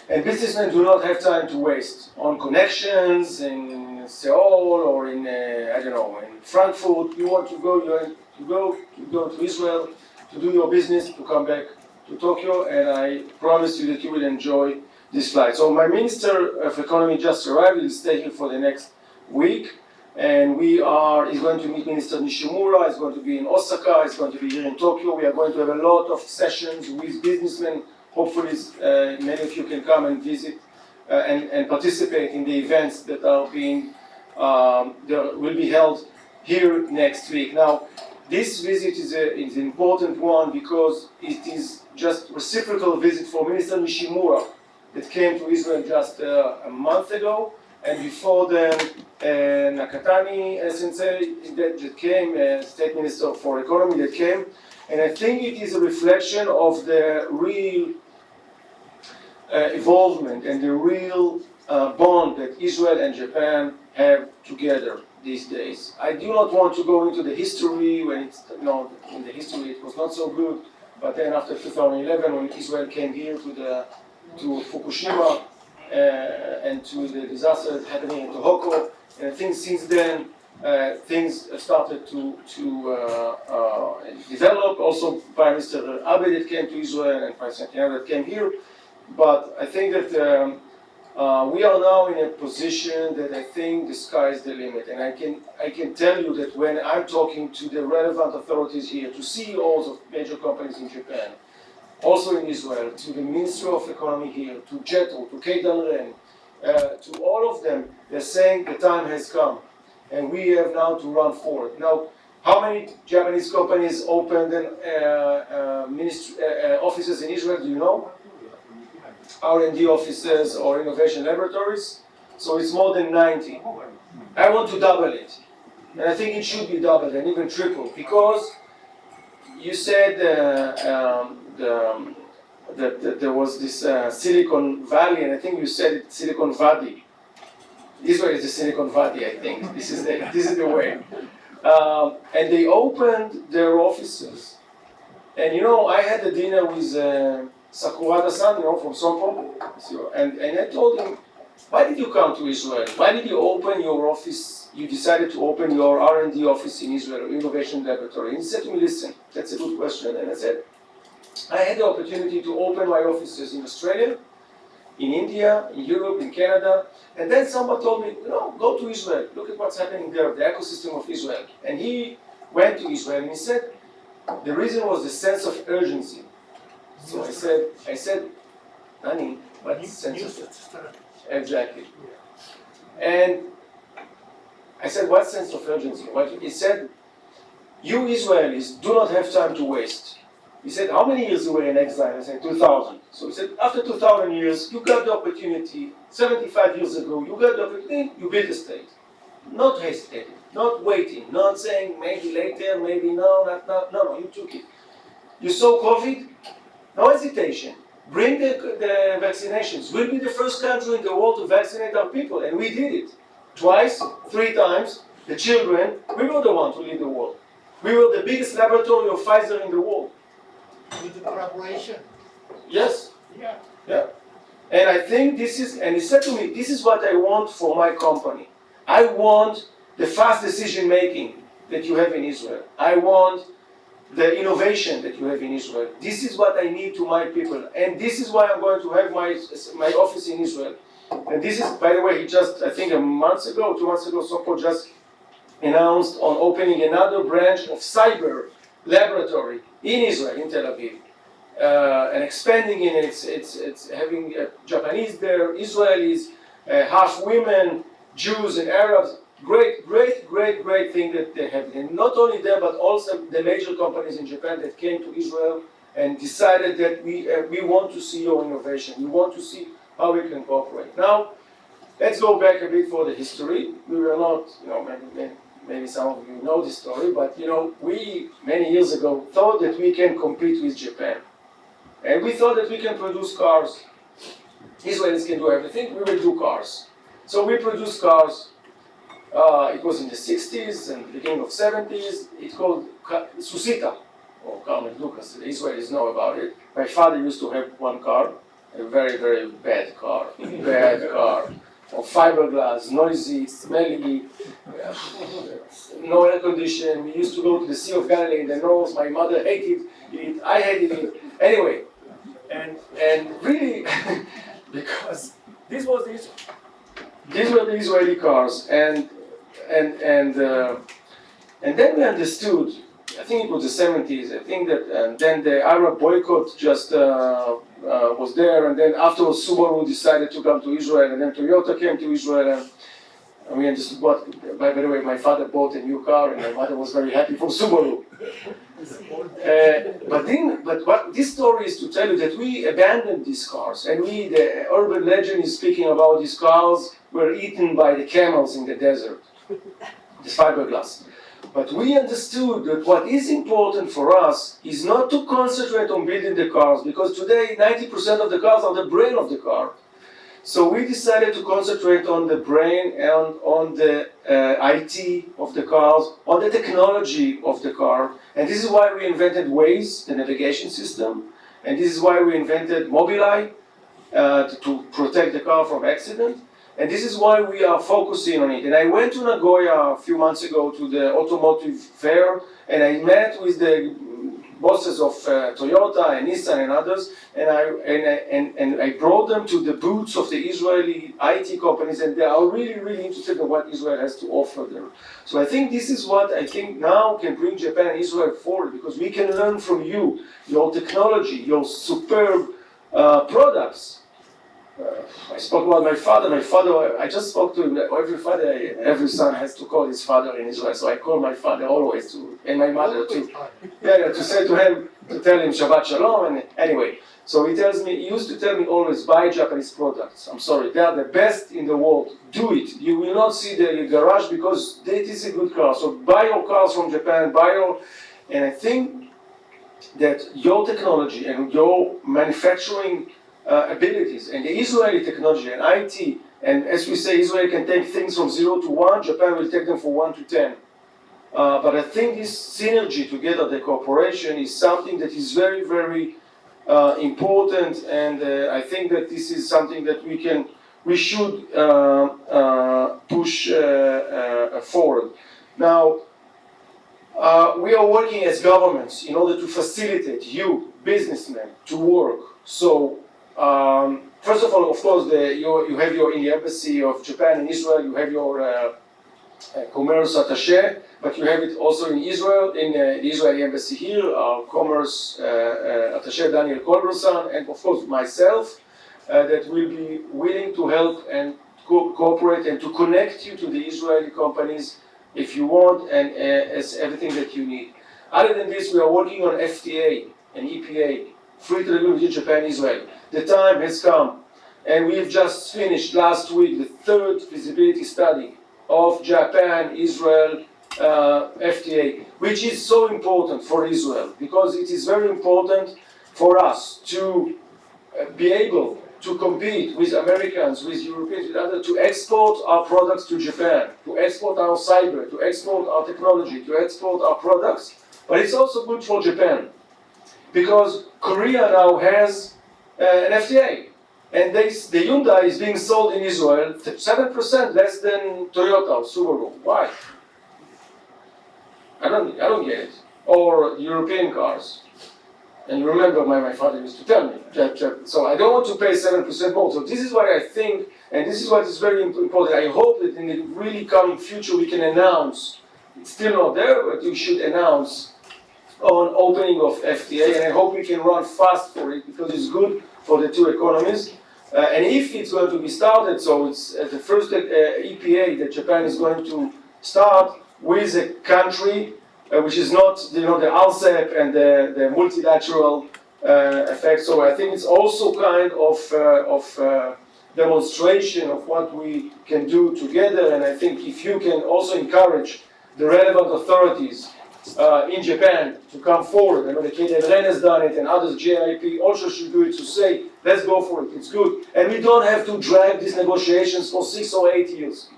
And businessmen do not have time to waste on connections in Seoul or in, I don't know, in Frankfurt. You want to go to Israel to do your business, to come back to Tokyo, and I promise you that you will enjoy this flight. So my Minister of Economy just arrived. He'll stay here for the next week. And he's going to meet Minister Nishimura, he's going to be in Osaka, he's going to be here in Tokyo. We are going to have a lot of sessions with businessmen. Hopefully many of you can come and visit and participate in the events that are will be held here next week. Now, this visit is an important one because it is just reciprocal visit for Minister Nishimura that came to Israel just a month ago. And before them, Nakatani Sensei that came, State Minister for Economy that came. And I think it is a reflection of the real involvement and the real bond that Israel and Japan have together these days. I do not want to go into the history when in the history it was not so good, but then after 2011 when Israel came here to Fukushima, and to the disaster that's happening in Tohoku. And I think since then, things have started to develop. Also, Prime Minister Abe that came to Israel and President Netanyahu that came here. But I think that we are now in a position that I think the sky is the limit. And I can tell you that when I'm talking to the relevant authorities here, to CEOs of major companies in Japan, also in Israel, to the Ministry of Economy here, to JETRO, to Keidan Ren, to all of them, they're saying the time has come, and we have now to run forward. Now, how many Japanese companies opened offices in Israel, do you know? R&D offices or innovation laboratories? So it's more than 90. I want to double it, and I think it should be doubled and even tripled, because you said that there was this Silicon Valley, and I think you said it, Silicon Valley. Israel is the Silicon Valley, I think. This is the way. And they opened their offices. And I had a dinner with Sakurada-san, from Sompo, and I told him, why did you come to Israel? Why did you open your office? You decided to open your R&D office in Israel, Innovation Laboratory. And he said to me, listen, that's a good question. And I said, I had the opportunity to open my offices in Australia, in India, in Europe, in Canada. And then someone told me, go to Israel. Look at what's happening there, the ecosystem of Israel. And he went to Israel and he said, the reason was the sense of urgency. So I said, Nani, what's sense of urgency? Exactly. And I said, what sense of urgency? He said, you Israelis do not have time to waste. He said, how many years you were in exile? I said, 2,000. So he said, after 2,000 years, you got the opportunity, 75 years ago, you got the opportunity, you built a state. Not hesitating, not waiting, not saying maybe later, maybe no, not now. No, you took it. You saw COVID, no hesitation. Bring the vaccinations. We'll be the first country in the world to vaccinate our people, and we did it. Twice, 3 times, the children, we were the ones to lead the world. We were the biggest laboratory of Pfizer in the world. With the collaboration. Yes. Yeah. And I think and he said to me, this is what I want for my company. I want the fast decision making that you have in Israel. I want the innovation that you have in Israel. This is what I need to my people. And this is why I'm going to have my office in Israel. And this is, by the way, he just, I think 2 months ago, Soko just announced on opening another branch of cyber laboratory in Israel, in Tel Aviv. And expanding in it, it's having Japanese there, Israelis, half women, Jews and Arabs. Great thing that they have. And not only them, but also the major companies in Japan that came to Israel and decided that we want to see your innovation. We want to see how we can cooperate. Now, let's go back a bit for the history. We were not, maybe some of you know this story, but we many years ago thought that we can compete with Japan, and we thought that we can produce cars. Israelis can do everything. We will do cars. So we produced cars. It was in the 60s and beginning of 70s. It's called Susita, or Carmen Lucas. The Israelis know about it. My father used to have one car, a very, very bad car, of fiberglass, noisy, smelly, no air condition. We used to go to the Sea of Galilee in the north. My mother hated it. I hated it. Anyway, and really, because these were the Israeli cars, and then we understood. I think it was the 70s. I think that, and then the Arab boycott just was there, and then afterwards Subaru decided to come to Israel, and then Toyota came to Israel, and we understood what. By the way, my father bought a new car, and my mother was very happy for Subaru. But what this story is to tell you that we abandoned these cars, and the urban legend is speaking about these cars were eaten by the camels in the desert, the fiberglass. But we understood that what is important for us is not to concentrate on building the cars, because today 90% of the cars are the brain of the car. So we decided to concentrate on the brain and on the IT of the cars, on the technology of the car. And this is why we invented Waze, the navigation system. And this is why we invented Mobileye to protect the car from accident. And this is why we are focusing on it. And I went to Nagoya a few months ago to the automotive fair, and I met with the bosses of Toyota and Nissan and others, and I brought them to the booths of the Israeli IT companies, and they are really, really interested in what Israel has to offer them. So I think this is what I think now can bring Japan and Israel forward, because we can learn from you, your technology, your superb products. I spoke about my father. I just spoke to him. Every father, every son has to call his father in Israel. So I call my father always, and my mother too. To say to him, to tell him Shabbat Shalom. And anyway, so he used to tell me always, buy Japanese products. I'm sorry, they are the best in the world. Do it. You will not see the garage because it is a good car. So buy your cars from Japan. And I think that your technology and your manufacturing abilities and the Israeli technology and IT, and as we say, Israel can take things from 0 to 1, Japan will take them from 1 to 10. But I think this synergy together, the cooperation, is something that is very, very important, and I think that this is something that we should push forward. Now, we are working as governments in order to facilitate you, businessmen, to work. So, first of all, of course, you have in the embassy of Japan and Israel, you have your commerce attaché, but you have it also in Israel, in the Israeli embassy here, our commerce attaché Daniel Kolbersan, and of course myself, that will be willing to help and cooperate and to connect you to the Israeli companies if you want, and as everything that you need. Other than this, we are working on FTA and EPA, free trade agreement between Japan and Israel. The time has come, and we've just finished last week the third feasibility study of Japan-Israel FTA, which is so important for Israel, because it is very important for us to be able to compete with Americans, with Europeans, with others, to export our products to Japan, to export our cyber, to export our technology, to export our products. But it's also good for Japan, because Korea now has an FTA, and the Hyundai is being sold in Israel 7% less than Toyota or Subaru. Why? I don't get it. Or European cars. And you remember my father used to tell me that, so I don't want to pay 7% more. So this is what I think, and this is what is very important. I hope that in the really coming future we can announce, it's still not there, but we should announce on opening of FTA, and I hope we can run fast for it, because it's good for the two economies. And if it's going to be started, so it's the first EPA that Japan is going to start with a country which is not, the RCEP and the multilateral effect. So I think it's also kind of demonstration of what we can do together. And I think if you can also encourage the relevant authorities in Japan to come forward, I know the Eran has done it, and others, JIIP also should do it, to say, let's go for it, it's good. And we don't have to drag these negotiations for 6 or 8 years.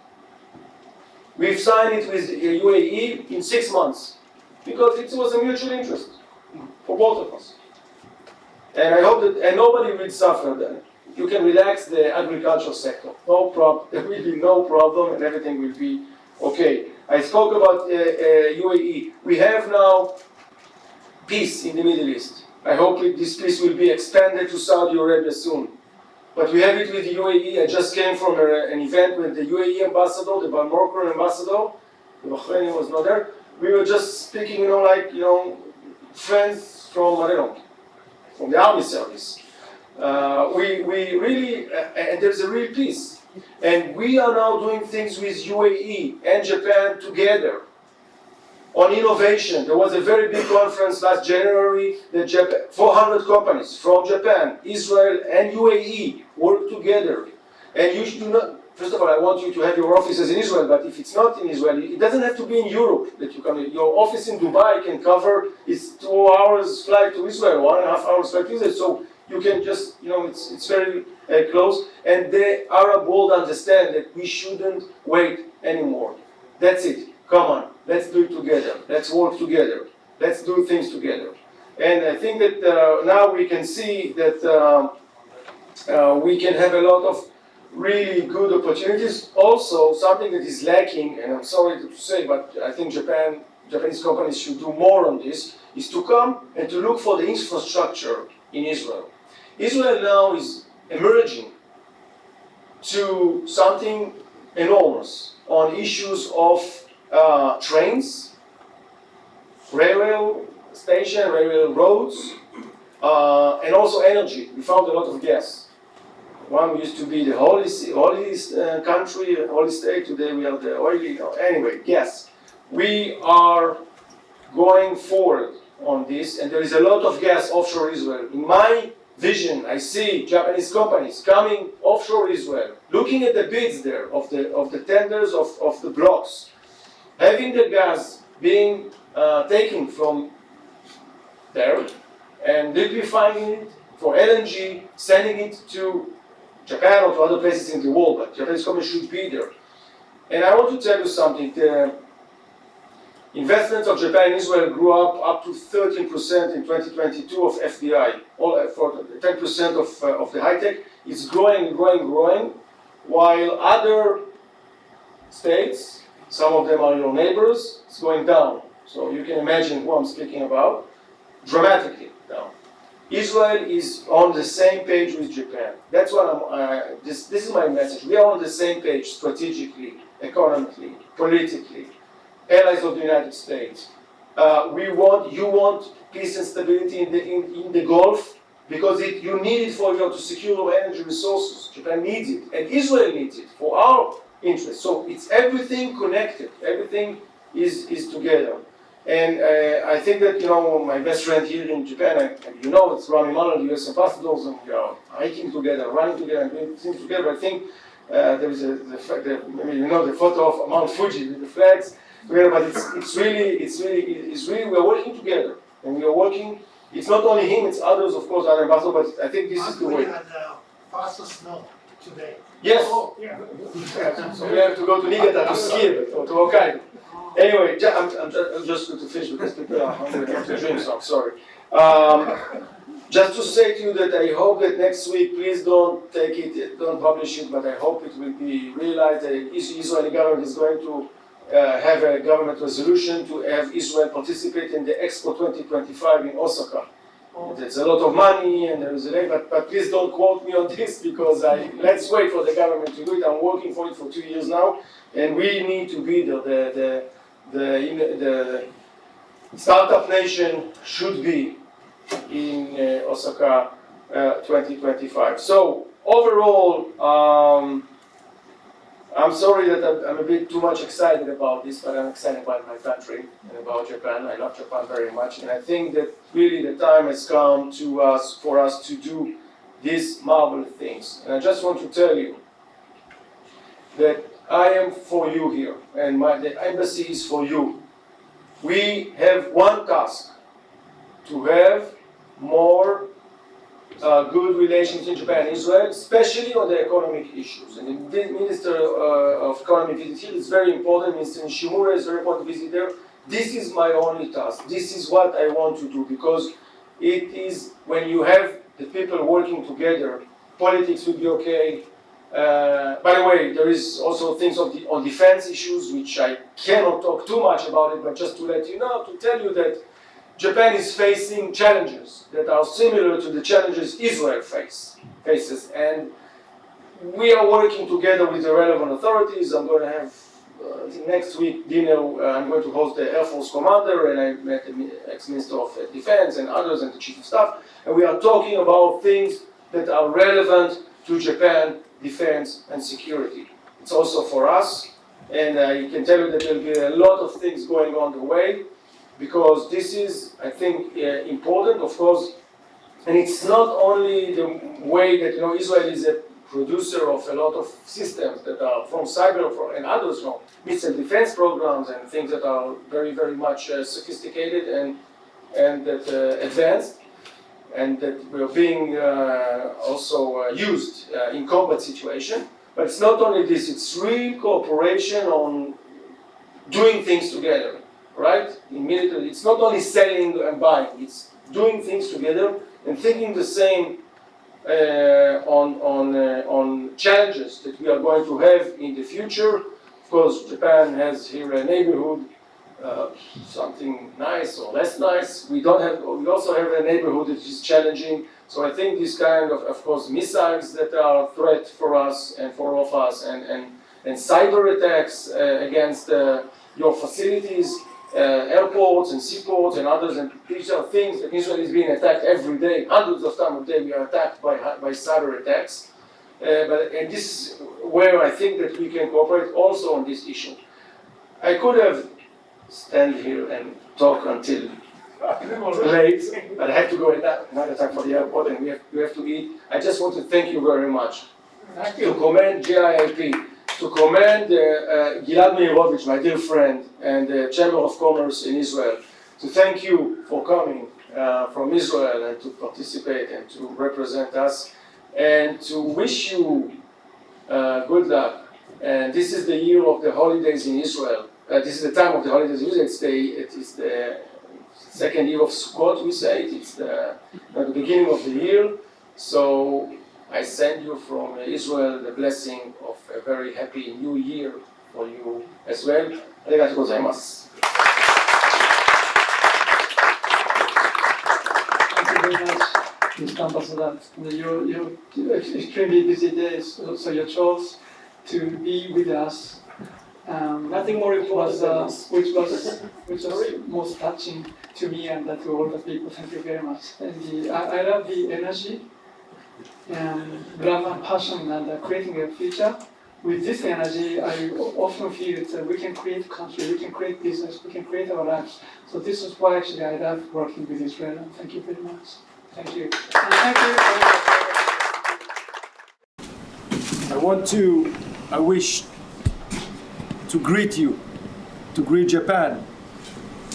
We've signed it with UAE in 6 months, because it was a mutual interest for both of us. And I hope that, and nobody will suffer then. You can relax the agricultural sector. No problem. There will be no problem, and everything will be okay. I spoke about UAE. We have now peace in the Middle East. I hope this peace will be expanded to Saudi Arabia soon. But we have it with the UAE. I just came from an event with the UAE ambassador, the Moroccan ambassador. The Bahraini was not there. We were just speaking, friends from, from the army service. We really, and there's a real peace. And we are now doing things with UAE and Japan together on innovation. There was a very big conference last January that 400 companies from Japan, Israel, and UAE work together. And you should not, first of all, I want you to have your offices in Israel, but if it's not in Israel, it doesn't have to be in Europe that you can. Your office in Dubai can cover, it's 2 hours flight to Israel, 1.5 hours flight to Israel. So you can just, it's very close. And the Arab world understand that we shouldn't wait anymore. That's it. Come on, let's do it together. Let's work together. Let's do things together. And I think that now we can see that we can have a lot of really good opportunities. Also, something that is lacking, and I'm sorry to say, but I think Japanese companies should do more on this, is to come and to look for the infrastructure in Israel. Israel now is emerging to something enormous on issues of trains, railway station, railway roads, and also energy. We found a lot of gas. One used to be the holy country, holy state. Today we are the oily. Anyway, gas. We are going forward on this, and there is a lot of gas offshore Israel. In my vision, I see Japanese companies coming offshore Israel, looking at the bids there of the tenders of the blocks, having the gas being taken from there and liquefying it for LNG, sending it to Japan or to other places in the world. But Japanese companies should be there. And I want to tell you something. The investments of Japan in Israel grew up to 13% in 2022 of FDI. For 10% of the high tech. It's growing, while other states, some of them are your neighbors, it's going down. So you can imagine who I'm speaking about, dramatically down. Israel is on the same page with Japan. That's what this is my message. We are on the same page strategically, economically, politically, allies of the United States. You want peace and stability in the Gulf because you need it for you to secure your energy resources. Japan needs it, and Israel needs it for our interest. So it's everything connected. Everything is together. And I think that, my best friend here in Japan, it's Rami Malal, the US ambassadors, and we are hiking together, running together, and doing things together. But I think there is the photo of Mount Fuji with the flags together. But it's really we are working together, and we are working. It's not only him; it's others, of course, other ambassadors. But I think this is the way. We had fast snow today. Yes. Oh, yeah. So we have to go to Niigata to ski a bit, or to Hokkaido. Anyway, I'm just going to finish because people are hungry to drink, so I'm sorry. Just to say to you that I hope that next week, please don't publish it, but I hope it will be realized that the Israeli government is going to have a government resolution to have Israel participate in the Expo 2025 in Osaka. It's a lot of money and there is a lot, but please don't quote me on this because let's wait for the government to do it. I'm working for it for 2 years now, and we need to be there. The startup nation should be in Osaka 2025. So overall, I'm sorry that I'm a bit too much excited about this, but I'm excited about my country and about Japan. I love Japan very much, and I think that really the time has come for us to do these marvelous things. And I just want to tell you that I am for you here, and the embassy is for you. We have one task, to have more good relations in Japan and Israel, especially on the economic issues. And the Minister of Economy visit here is very important. Mr. Nishimura is very important to visit there. This is my only task. This is what I want to do, because it is when you have the people working together, politics will be okay. By the way, there is also things on defense issues, which I cannot talk too much about it, but just to let you know, to tell you that Japan is facing challenges that are similar to the challenges Israel faces. And we are working together with the relevant authorities. I'm going to have, next week, dinner, I'm going to host the Air Force commander, and I met the ex-minister of defense and others and the chief of staff. And we are talking about things that are relevant to Japan, defense and security. It's also for us, and I can tell you that there will be a lot of things going on the way, because this is, I think, important, of course, and it's not only the way that, Israel is a producer of a lot of systems that are from cyber and others from missile defense programs and things that are very, very much sophisticated and that advanced, and that were being also used in combat situation. But it's not only this, it's real cooperation on doing things together, right? In military, it's not only selling and buying, it's doing things together and thinking the same on challenges that we are going to have in the future. Of course, Japan has here a neighborhood, something nice or less nice. We also have a neighborhood that is challenging. So I think this kind of course, missiles that are a threat for us and for all of us, and cyber attacks against your facilities, airports and seaports and others, and these are things that Israel is being attacked every day. Hundreds of times a day we are attacked by cyber attacks. And this is where I think that we can cooperate also on this issue. I could have stand here and talk until late, but I have to go at another time for the airport, and we have to eat. I just want to thank you very much. To commend JIIP, to commend Gilad Cohen, my dear friend, and the Chamber of Commerce in Israel, to thank you for coming from Israel and to participate and to represent us, and to wish you good luck. And this is the year of the holidays in Israel. This is the time of the holidays in Israel. It is the second year of Sukkot, we say. It's the beginning of the year. So I send you from Israel the blessing of a very happy new year for you as well. Arigatou gozaimasu. Thank you very much, Mr. Ambassador. Your extremely busy days, so you chose to be with us. Nothing more important than this. Which was most touching to me and to all the people. Thank you very much. And I love the energy and love and passion and creating a future. With this energy, I often feel that we can create country, we can create business, we can create our lives. So this is why actually I love working with Israel. And thank you very much. Thank you. And thank you very much. I wish to greet you, to greet Japan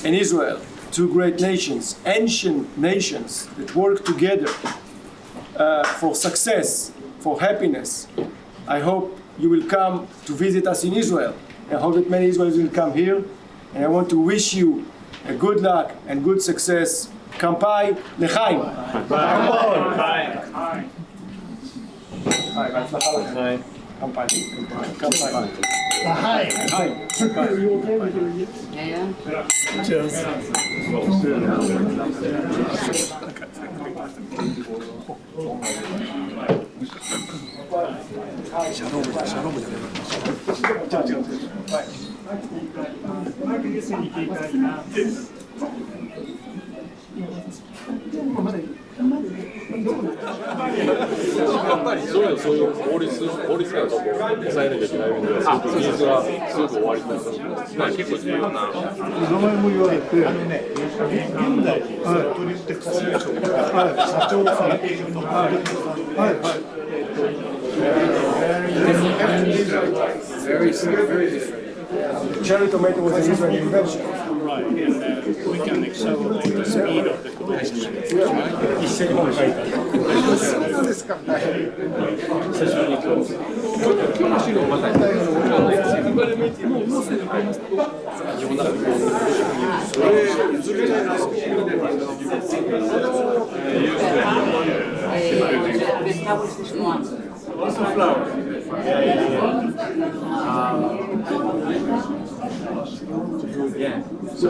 and Israel, two great nations, ancient nations that work together for success, for happiness. I hope you will come to visit us in Israel. I hope that many Israelis will come here, and I want to wish you a good luck and good success. Kampai L'chaim. そういう法律のところを抑えなきゃいけない上では、すごく技術がすごく終わりになる。結構重要な。名前も言われて、現在、トリステックス社長をされているのが、Very different. Cherry tomato was an Israeli invention. Right, and we can accelerate the speed of the production. 一緒に本書いた。そうなんですか。久しぶりに今日の資料またもうすでに買いました。それ譲れないな。Also flower. Yeah. So